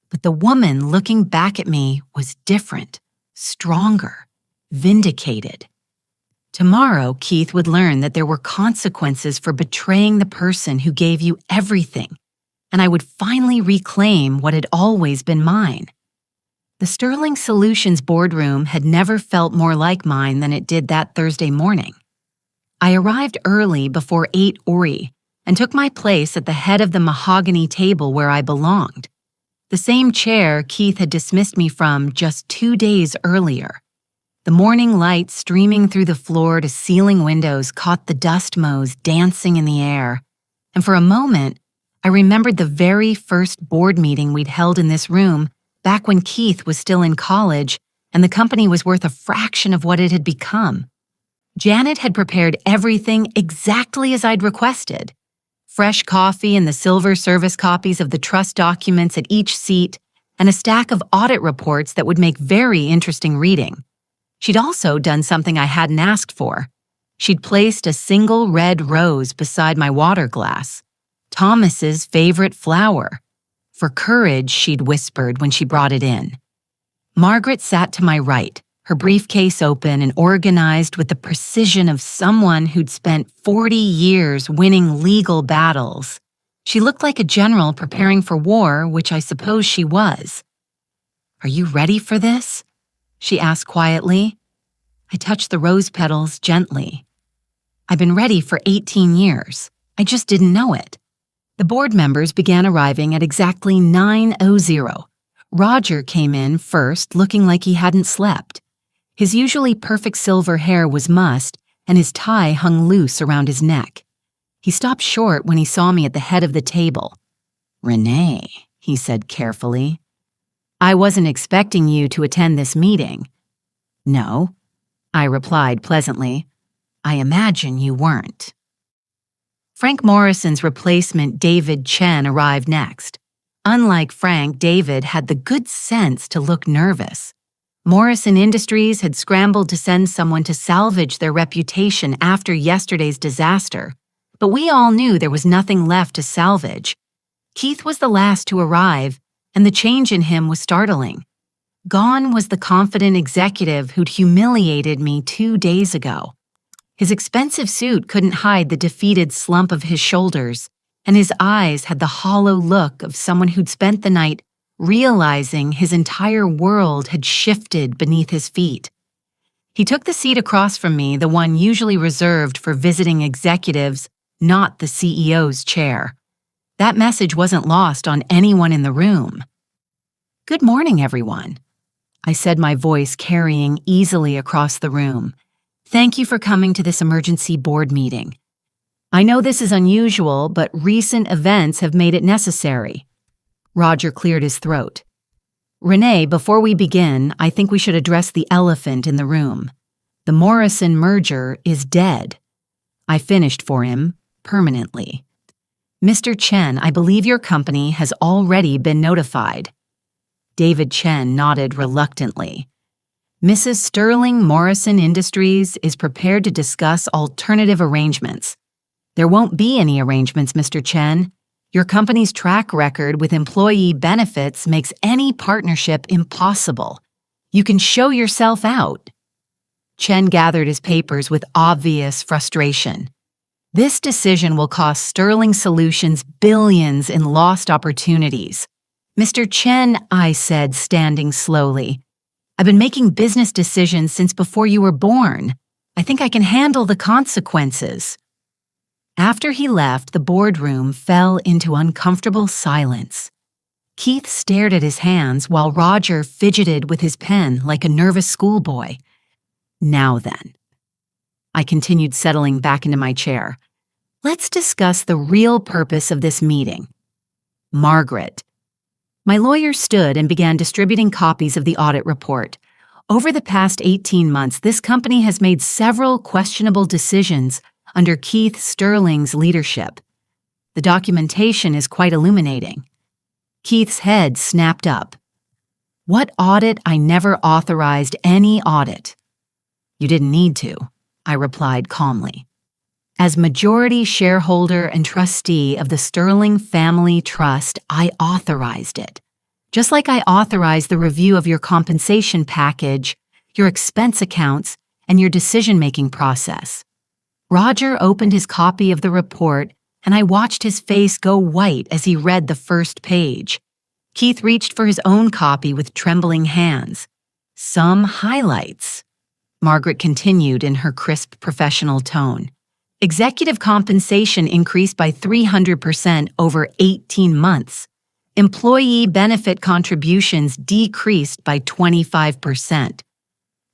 But the woman looking back at me was different, stronger, vindicated. Tomorrow, Keith would learn that there were consequences for betraying the person who gave you everything, and I would finally reclaim what had always been mine. The Sterling Solutions boardroom had never felt more like mine than it did that Thursday morning. I arrived early before 8 Ori and took my place at the head of the mahogany table where I belonged. The same chair Keith had dismissed me from just 2 days earlier. The morning light streaming through the floor to ceiling windows caught the dust motes dancing in the air, and for a moment, I remembered the very first board meeting we'd held in this room back when Keith was still in college and the company was worth a fraction of what it had become. Janet had prepared everything exactly as I'd requested. Fresh coffee and the silver service copies of the trust documents at each seat, and a stack of audit reports that would make very interesting reading. She'd also done something I hadn't asked for. She'd placed a single red rose beside my water glass, Thomas's favorite flower. For courage, she'd whispered when she brought it in. Margaret sat to my right, her briefcase open and organized with the precision of someone who'd spent 40 years winning legal battles. She looked like a general preparing for war, which I suppose she was. "Are you ready for this?" she asked quietly. I touched the rose petals gently. I've been ready for 18 years. I just didn't know it. The board members began arriving at exactly 9:00. Roger came in first, looking like he hadn't slept. His usually perfect silver hair was mussed, and his tie hung loose around his neck. He stopped short when he saw me at the head of the table. "Renee," he said carefully. "I wasn't expecting you to attend this meeting." "No," I replied pleasantly. "I imagine you weren't." Frank Morrison's replacement, David Chen, arrived next. Unlike Frank, David had the good sense to look nervous. Morrison Industries had scrambled to send someone to salvage their reputation after yesterday's disaster, but we all knew there was nothing left to salvage. Keith was the last to arrive, and the change in him was startling. Gone was the confident executive who'd humiliated me 2 days ago. His expensive suit couldn't hide the defeated slump of his shoulders, and his eyes had the hollow look of someone who'd spent the night realizing his entire world had shifted beneath his feet. He took the seat across from me, the one usually reserved for visiting executives, not the CEO's chair. That message wasn't lost on anyone in the room. "Good morning, everyone," I said, my voice carrying easily across the room. "Thank you for coming to this emergency board meeting. I know this is unusual, but recent events have made it necessary." Roger cleared his throat. "Renee, before we begin, I think we should address the elephant in the room. The Morrison merger is dead." I finished for him, permanently. "Mr. Chen, I believe your company has already been notified." David Chen nodded reluctantly. "Mrs. Sterling Morrison Industries is prepared to discuss alternative arrangements." "There won't be any arrangements, Mr. Chen. Your company's track record with employee benefits makes any partnership impossible. You can show yourself out." Chen gathered his papers with obvious frustration. "This decision will cost Sterling Solutions billions in lost opportunities." "Mr. Chen," I said, standing slowly, "I've been making business decisions since before you were born. I think I can handle the consequences." After he left, the boardroom fell into uncomfortable silence. Keith stared at his hands while Roger fidgeted with his pen like a nervous schoolboy. "Now then," I continued, settling back into my chair, "let's discuss the real purpose of this meeting. Margaret." My lawyer stood and began distributing copies of the audit report. Over the past 18 months, this company has made several questionable decisions under Keith Sterling's leadership. The documentation is quite illuminating. Keith's head snapped up. "What audit? I never authorized any audit." "You didn't need to," I replied calmly. "As majority shareholder and trustee of the Sterling Family Trust, I authorized it. Just like I authorized the review of your compensation package, your expense accounts, and your decision-making process." Roger opened his copy of the report, and I watched his face go white as he read the first page. Keith reached for his own copy with trembling hands. "Some highlights," Margaret continued in her crisp professional tone. "Executive compensation increased by 300% over 18 months. Employee benefit contributions decreased by 25%.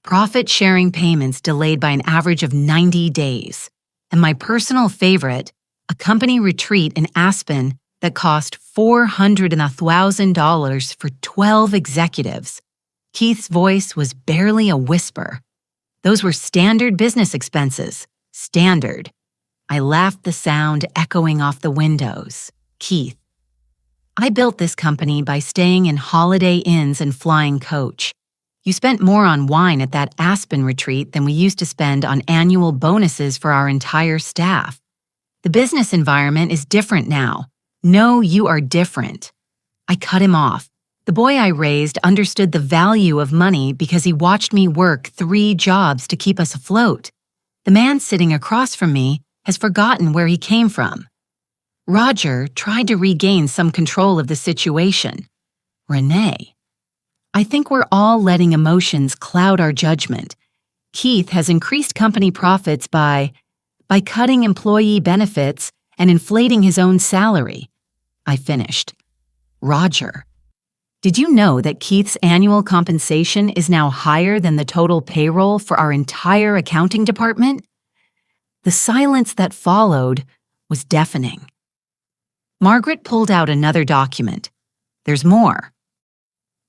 Profit-sharing payments delayed by an average of 90 days. And my personal favorite, a company retreat in Aspen that cost $400,000 for 12 executives. Keith's voice was barely a whisper. Those were standard business expenses. Standard. I laughed, the sound echoing off the windows. Keith. I built this company by staying in Holiday Inns and flying coach. You spent more on wine at that Aspen retreat than we used to spend on annual bonuses for our entire staff. The business environment is different now. No, you are different. I cut him off. The boy I raised understood the value of money because he watched me work 3 jobs to keep us afloat. The man sitting across from me has forgotten where he came from. Roger tried to regain some control of the situation. Renee. I think we're all letting emotions cloud our judgment. Keith has increased company profits by cutting employee benefits and inflating his own salary. I finished. Roger. Did you know that Keith's annual compensation is now higher than the total payroll for our entire accounting department? The silence that followed was deafening. Margaret pulled out another document. There's more.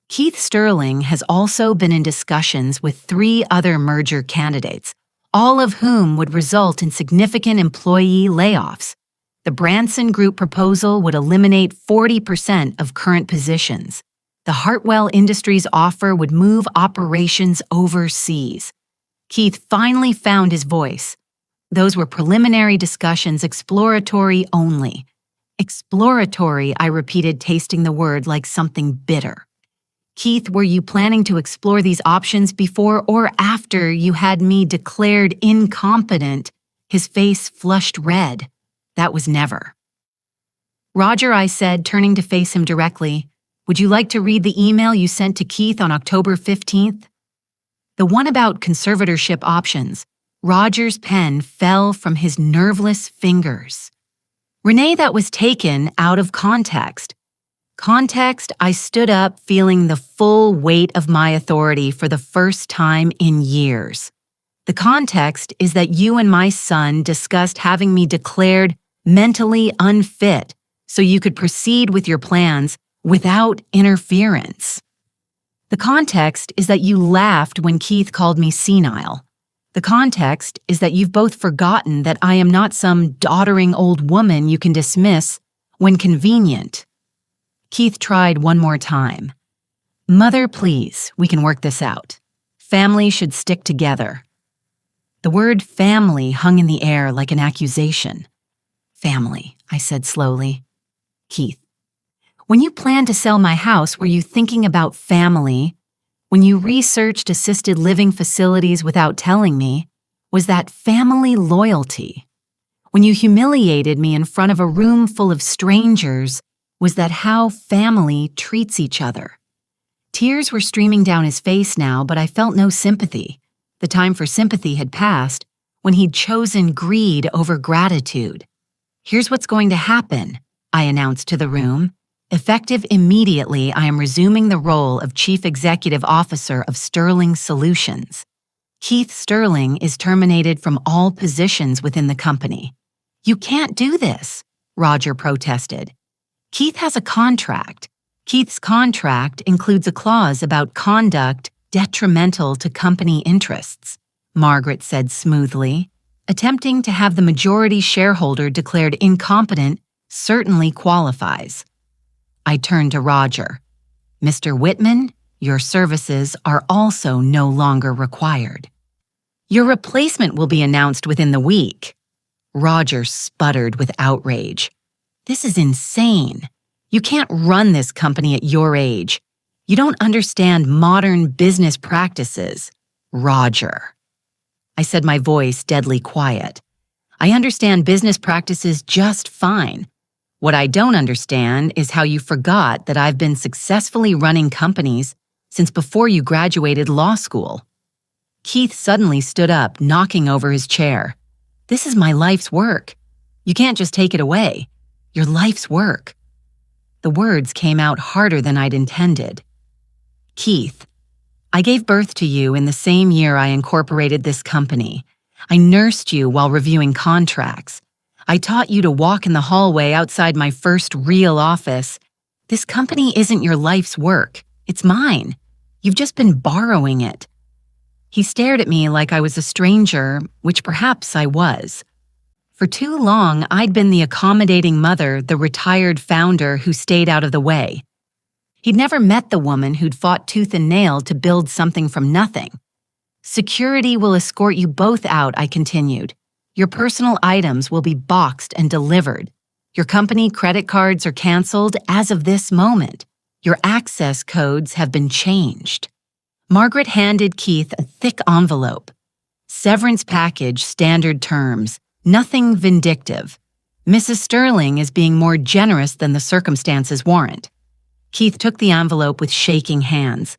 Keith Sterling has also been in discussions with 3 other merger candidates, all of whom would result in significant employee layoffs. The Branson Group proposal would eliminate 40% of current positions. The Hartwell Industries offer would move operations overseas. Keith finally found his voice. Those were preliminary discussions, exploratory only. Exploratory, I repeated, tasting the word like something bitter. Keith, were you planning to explore these options before or after you had me declared incompetent? His face flushed red. That was never. Roger, I said, turning to face him directly, would you like to read the email you sent to Keith on October 15th? The one about conservatorship options. Roger's pen fell from his nerveless fingers. Renee, that was taken out of context. Context, I stood up feeling the full weight of my authority for the first time in years. The context is that you and my son discussed having me declared mentally unfit so you could proceed with your plans without interference. The context is that you laughed when Keith called me senile. The context is that you've both forgotten that I am not some doddering old woman you can dismiss when convenient. Keith tried one more time. Mother, please, we can work this out. Family should stick together. The word family hung in the air like an accusation. Family, I said slowly. Keith, when you planned to sell my house, were you thinking about family? When you researched assisted living facilities without telling me, was that family loyalty? When you humiliated me in front of a room full of strangers, was that how family treats each other? Tears were streaming down his face now, but I felt no sympathy. The time for sympathy had passed when he'd chosen greed over gratitude. Here's what's going to happen, I announced to the room. Effective immediately, I am resuming the role of Chief Executive Officer of Sterling Solutions. Keith Sterling is terminated from all positions within the company. You can't do this, Roger protested. Keith has a contract. Keith's contract includes a clause about conduct detrimental to company interests, Margaret said smoothly. Attempting to have the majority shareholder declared incompetent certainly qualifies. I turned to Roger. Mr. Whitman, your services are also no longer required. Your replacement will be announced within the week. Roger sputtered with outrage. This is insane. You can't run this company at your age. You don't understand modern business practices. Roger. I said, my voice deadly quiet. I understand business practices just fine. What I don't understand is how you forgot that I've been successfully running companies since before you graduated law school. Keith suddenly stood up, knocking over his chair. This is my life's work. You can't just take it away. Your life's work. The words came out harder than I'd intended. Keith, I gave birth to you in the same year I incorporated this company. I nursed you while reviewing contracts. I taught you to walk in the hallway outside my first real office. This company isn't your life's work. It's mine. You've just been borrowing it. He stared at me like I was a stranger, which perhaps I was. For too long, I'd been the accommodating mother, the retired founder who stayed out of the way. He'd never met the woman who'd fought tooth and nail to build something from nothing. Security will escort you both out, I continued. Your personal items will be boxed and delivered. Your company credit cards are canceled as of this moment. Your access codes have been changed. Margaret handed Keith a thick envelope. Severance package, standard terms. Nothing vindictive. Mrs. Sterling is being more generous than the circumstances warrant. Keith took the envelope with shaking hands.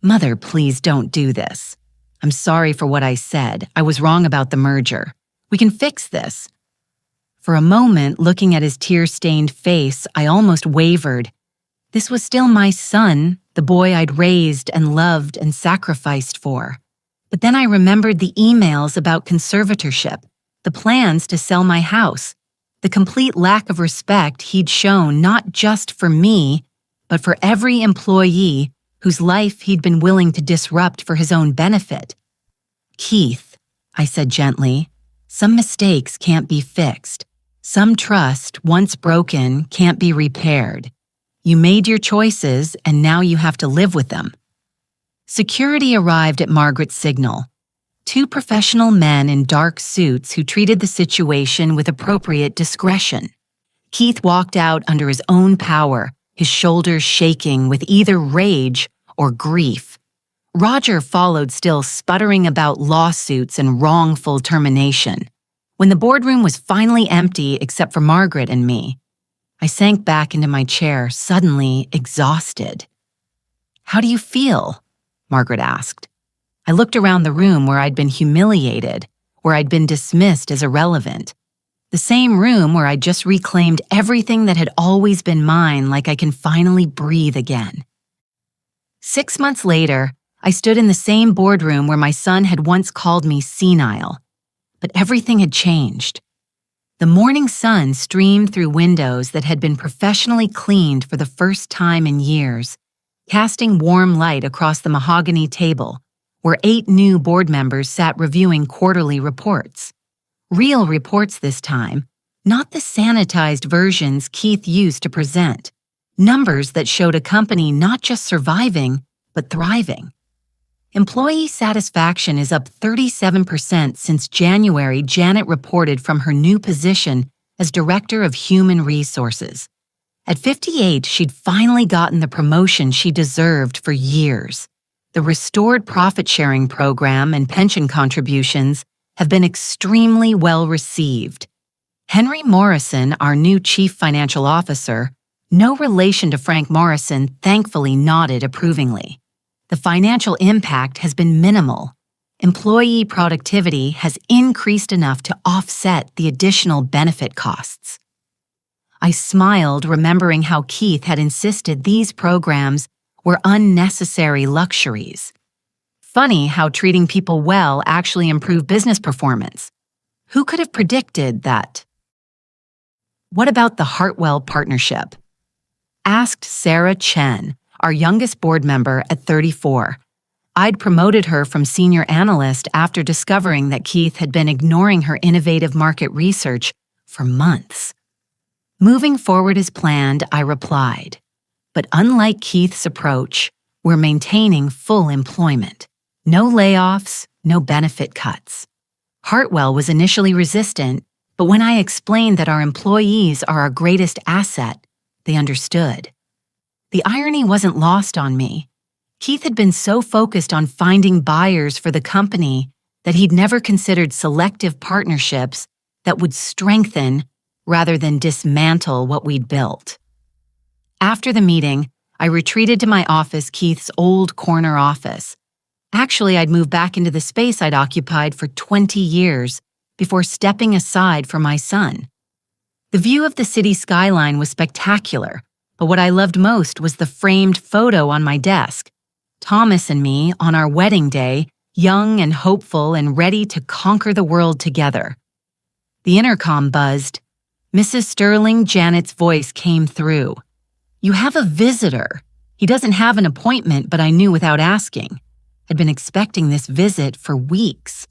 Mother, please don't do this. I'm sorry for what I said. I was wrong about the merger. We can fix this. For a moment, looking at his tear-stained face, I almost wavered. This was still my son, the boy I'd raised and loved and sacrificed for. But then I remembered the emails about conservatorship, the plans to sell my house, the complete lack of respect he'd shown not just for me, but for every employee whose life he'd been willing to disrupt for his own benefit. Keith, I said gently, some mistakes can't be fixed. Some trust, once broken, can't be repaired. You made your choices, and now you have to live with them. Security arrived at Margaret's signal. Two professional men in dark suits who treated the situation with appropriate discretion. Keith walked out under his own power, his shoulders shaking with either rage or grief. Roger followed, still sputtering about lawsuits and wrongful termination. When the boardroom was finally empty except for Margaret and me, I sank back into my chair, suddenly exhausted. How do you feel? Margaret asked. I looked around the room where I'd been humiliated, where I'd been dismissed as irrelevant. The same room where I'd just reclaimed everything that had always been mine, like I can finally breathe again. 6 months later, I stood in the same boardroom where my son had once called me senile. But everything had changed. The morning sun streamed through windows that had been professionally cleaned for the first time in years, casting warm light across the mahogany table, where 8 new board members sat reviewing quarterly reports. Real reports this time, not the sanitized versions Keith used to present. Numbers that showed a company not just surviving, but thriving. Employee satisfaction is up 37% since January. Janet reported from her new position as Director of Human Resources. At 58, she'd finally gotten the promotion she deserved for years. The restored profit-sharing program and pension contributions have been extremely well received. Henry Morrison, our new Chief Financial Officer, no relation to Frank Morrison, thankfully nodded approvingly. The financial impact has been minimal. Employee productivity has increased enough to offset the additional benefit costs. I smiled, remembering how Keith had insisted these programs were unnecessary luxuries. Funny how treating people well actually improved business performance. Who could have predicted that? What about the Hartwell partnership? Asked Sarah Chen, our youngest board member at 34. I'd promoted her from senior analyst after discovering that Keith had been ignoring her innovative market research for months. Moving forward as planned, I replied, but unlike Keith's approach, we're maintaining full employment. No layoffs, no benefit cuts. Hartwell was initially resistant, but when I explained that our employees are our greatest asset, they understood. The irony wasn't lost on me. Keith had been so focused on finding buyers for the company that he'd never considered selective partnerships that would strengthen rather than dismantle what we'd built. After the meeting, I retreated to my office, Keith's old corner office. Actually, I'd moved back into the space I'd occupied for 20 years before stepping aside for my son. The view of the city skyline was spectacular, But what I loved most was the framed photo on my desk. Thomas and me on our wedding day, young and hopeful and ready to conquer the world together. The intercom buzzed. Mrs. Sterling Janet's voice came through. "You have a visitor. He doesn't have an appointment, but I knew without asking. I'd been expecting this visit for weeks."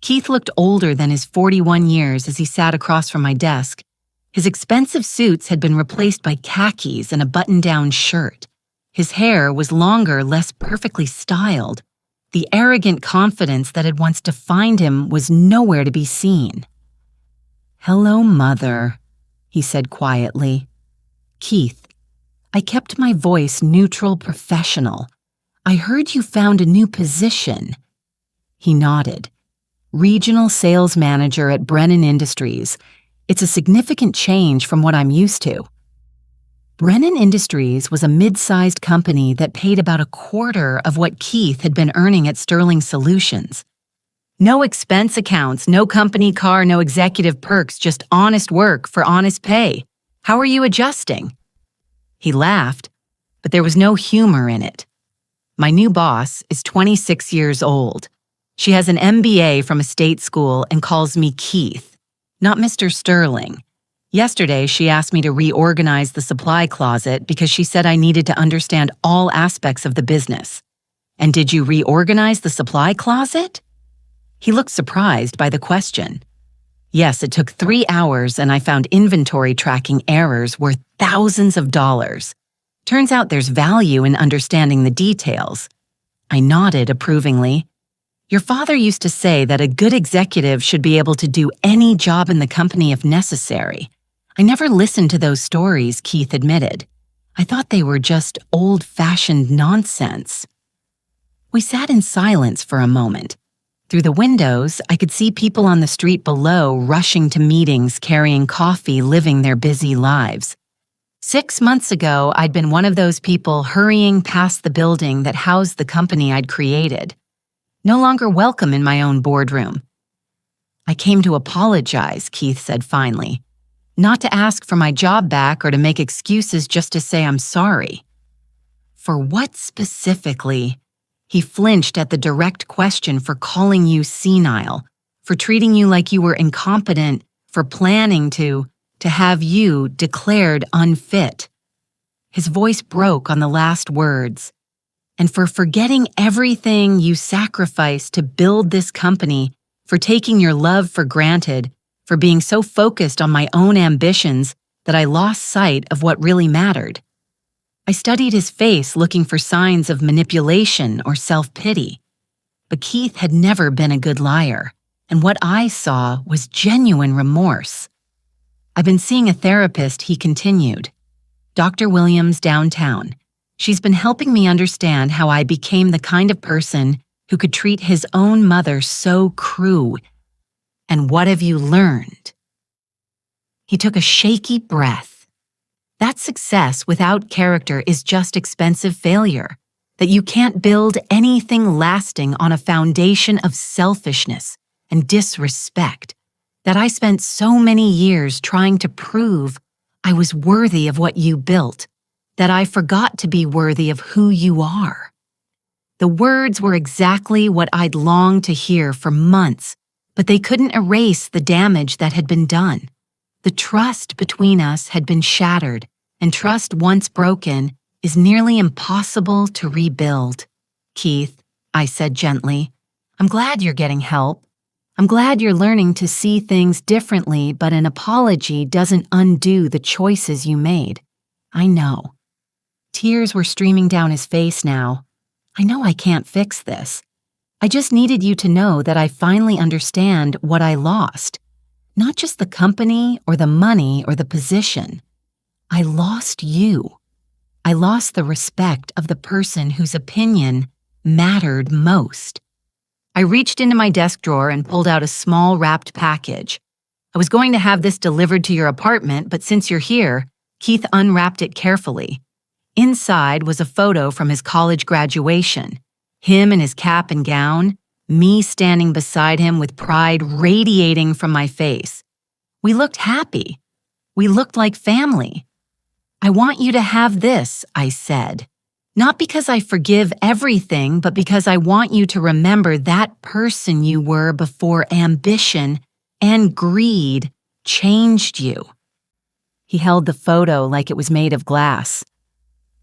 Keith looked older than his 41 years as he sat across from my desk. His expensive suits had been replaced by khakis and a button-down shirt. His hair was longer, less perfectly styled. The arrogant confidence that had once defined him was nowhere to be seen. "Hello, Mother," he said quietly. "Keith." I kept my voice neutral, professional. "I heard you found a new position." He nodded. "Regional sales manager at Brennan Industries. It's a significant change from what I'm used to." Brennan Industries was a mid-sized company that paid about a quarter of what Keith had been earning at Sterling Solutions. No expense accounts, no company car, no executive perks, just honest work for honest pay. How are you adjusting? He laughed, but there was no humor in it. My new boss is 26 years old. She has an MBA from a state school and calls me Keith, not Mr. Sterling. Yesterday, she asked me to reorganize the supply closet because she said I needed to understand all aspects of the business. "And did you reorganize the supply closet?" He looked surprised by the question. "Yes, it took 3 hours and I found inventory tracking errors worth thousands of dollars. Turns out there's value in understanding the details." I nodded approvingly. "Your father used to say that a good executive should be able to do any job in the company if necessary. I never listened to those stories," Keith admitted. "I thought they were just old-fashioned nonsense." We sat in silence for a moment. Through the windows, I could see people on the street below rushing to meetings, carrying coffee, living their busy lives. 6 months ago, I'd been one of those people hurrying past the building that housed the company I'd created. No longer welcome in my own boardroom. "I came to apologize," Keith said finally. "Not to ask for my job back or to make excuses, just to say I'm sorry." "For what specifically?" He flinched at the direct question. "For calling you senile, for treating you like you were incompetent, for planning to have you declared unfit." His voice broke on the last words. "And for forgetting everything you sacrificed to build this company, for taking your love for granted, for being so focused on my own ambitions that I lost sight of what really mattered." I studied his face, looking for signs of manipulation or self-pity. But Keith had never been a good liar, and what I saw was genuine remorse. "I've been seeing a therapist," he continued. "Dr. Williams downtown. She's been helping me understand how I became the kind of person who could treat his own mother so cruel. And what have you learned?" He took a shaky breath. "That success without character is just expensive failure. That you can't build anything lasting on a foundation of selfishness and disrespect. That I spent so many years trying to prove I was worthy of what you built. That I forgot to be worthy of who you are." The words were exactly what I'd longed to hear for months, but they couldn't erase the damage that had been done. The trust between us had been shattered, and trust once broken is nearly impossible to rebuild. "Keith," I said gently, "I'm glad you're getting help. I'm glad you're learning to see things differently, but an apology doesn't undo the choices you made. I know." Tears were streaming down his face now. "I know I can't fix this. I just needed you to know that I finally understand what I lost. Not just the company or the money or the position. I lost you. I lost the respect of the person whose opinion mattered most." I reached into my desk drawer and pulled out a small wrapped package. "I was going to have this delivered to your apartment, but since you're here," Keith unwrapped it carefully. Inside was a photo from his college graduation. Him in his cap and gown, me standing beside him with pride radiating from my face. We looked happy. We looked like family. I want you to have this, I said. Not because I forgive everything, but because I want you to remember that person you were before ambition and greed changed you. He held the photo like it was made of glass.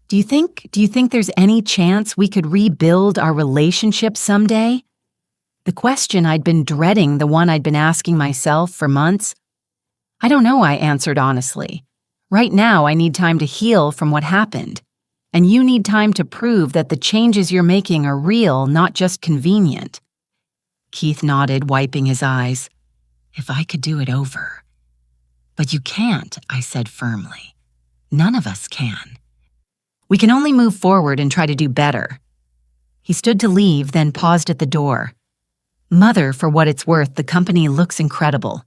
Do you think there's any chance we could rebuild our relationship someday? The question I'd been dreading, the one I'd been asking myself for months. I don't know, I answered honestly. Right now, I need time to heal from what happened. And you need time to prove that the changes you're making are real, not just convenient. Keith nodded, wiping his eyes. If I could do it over. But you can't, I said firmly. None of us can. We can only move forward and try to do better. He stood to leave, then paused at the door. Mother, for what it's worth, the company looks incredible.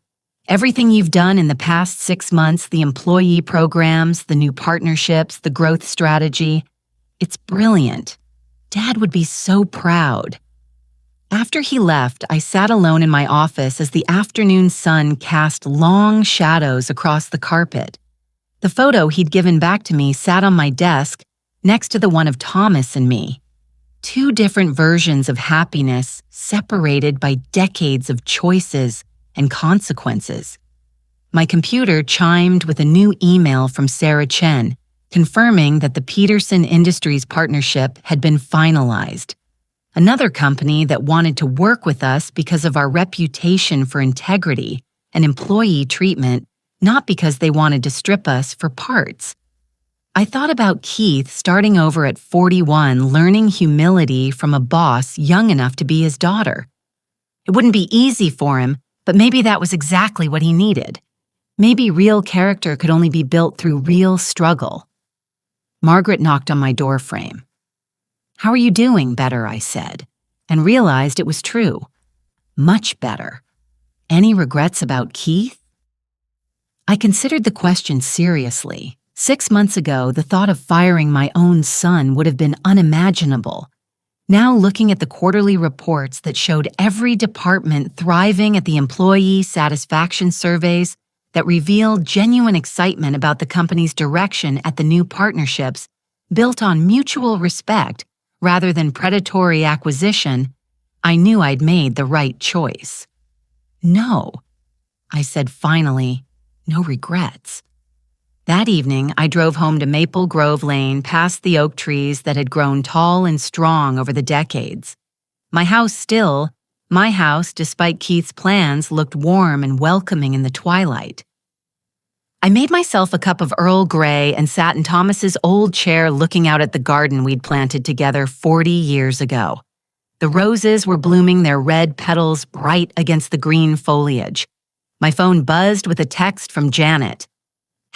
Everything you've done in the past 6 months, the employee programs, the new partnerships, the growth strategy, it's brilliant. Dad would be so proud. After he left, I sat alone in my office as the afternoon sun cast long shadows across the carpet. The photo he'd given back to me sat on my desk next to the one of Thomas and me. 2 different versions of happiness separated by decades of choices and consequences. My computer chimed with a new email from Sarah Chen, confirming that the Peterson Industries partnership had been finalized. Another company that wanted to work with us because of our reputation for integrity and employee treatment, not because they wanted to strip us for parts. I thought about Keith starting over at 41, learning humility from a boss young enough to be his daughter. It wouldn't be easy for him, but maybe that was exactly what he needed. Maybe real character could only be built through real struggle. Margaret knocked on my door frame. How are you doing? Better, I said, and realized it was true. Much better. Any regrets about Keith? I considered the question seriously. 6 months ago, the thought of firing my own son would have been unimaginable. Now looking at the quarterly reports that showed every department thriving at the employee satisfaction surveys that revealed genuine excitement about the company's direction at the new partnerships built on mutual respect rather than predatory acquisition, I knew I'd made the right choice. No, I said finally, no regrets. That evening, I drove home to Maple Grove Lane past the oak trees that had grown tall and strong over the decades. My house, despite Keith's plans, looked warm and welcoming in the twilight. I made myself a cup of Earl Grey and sat in Thomas's old chair looking out at the garden we'd planted together 40 years ago. The roses were blooming their red petals bright against the green foliage. My phone buzzed with a text from Janet.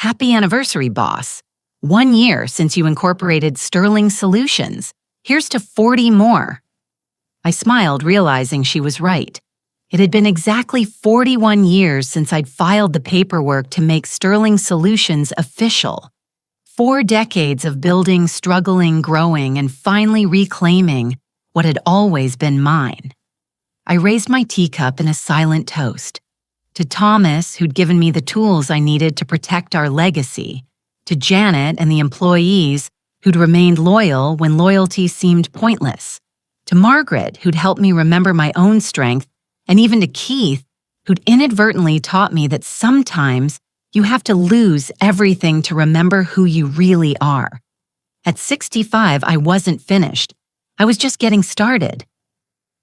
Happy anniversary, boss. 1 year since you incorporated Sterling Solutions. Here's to 40 more. I smiled, realizing she was right. It had been exactly 41 years since I'd filed the paperwork to make Sterling Solutions official. 4 decades of building, struggling, growing, and finally reclaiming what had always been mine. I raised my teacup in a silent toast. To Thomas, who'd given me the tools I needed to protect our legacy. To Janet and the employees, who'd remained loyal when loyalty seemed pointless. To Margaret, who'd helped me remember my own strength. And even to Keith, who'd inadvertently taught me that sometimes you have to lose everything to remember who you really are. At 65, I wasn't finished. I was just getting started.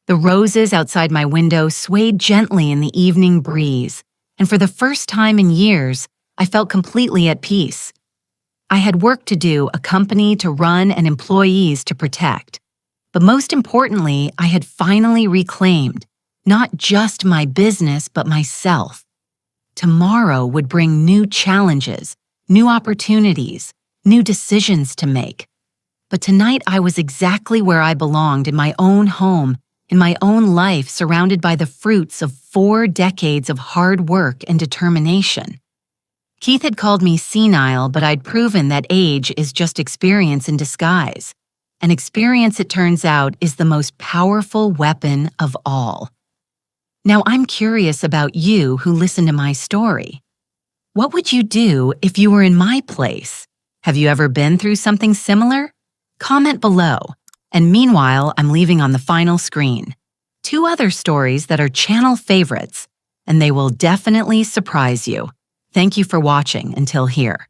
The roses outside my window swayed gently in the evening breeze, and for the first time in years, I felt completely at peace. I had work to do, a company to run, and employees to protect. But most importantly, I had finally reclaimed not just my business, but myself. Tomorrow would bring new challenges, new opportunities, new decisions to make. But tonight I was exactly where I belonged, in my own home, in my own life, surrounded by the fruits of 4 decades of hard work and determination. Keith had called me senile, but I'd proven that age is just experience in disguise. And experience, it turns out, is the most powerful weapon of all. Now I'm curious about you who listen to my story. What would you do if you were in my place? Have you ever been through something similar? Comment below. And meanwhile, I'm leaving on the final screen 2 other stories that are channel favorites, and they will definitely surprise you. Thank you for watching until here.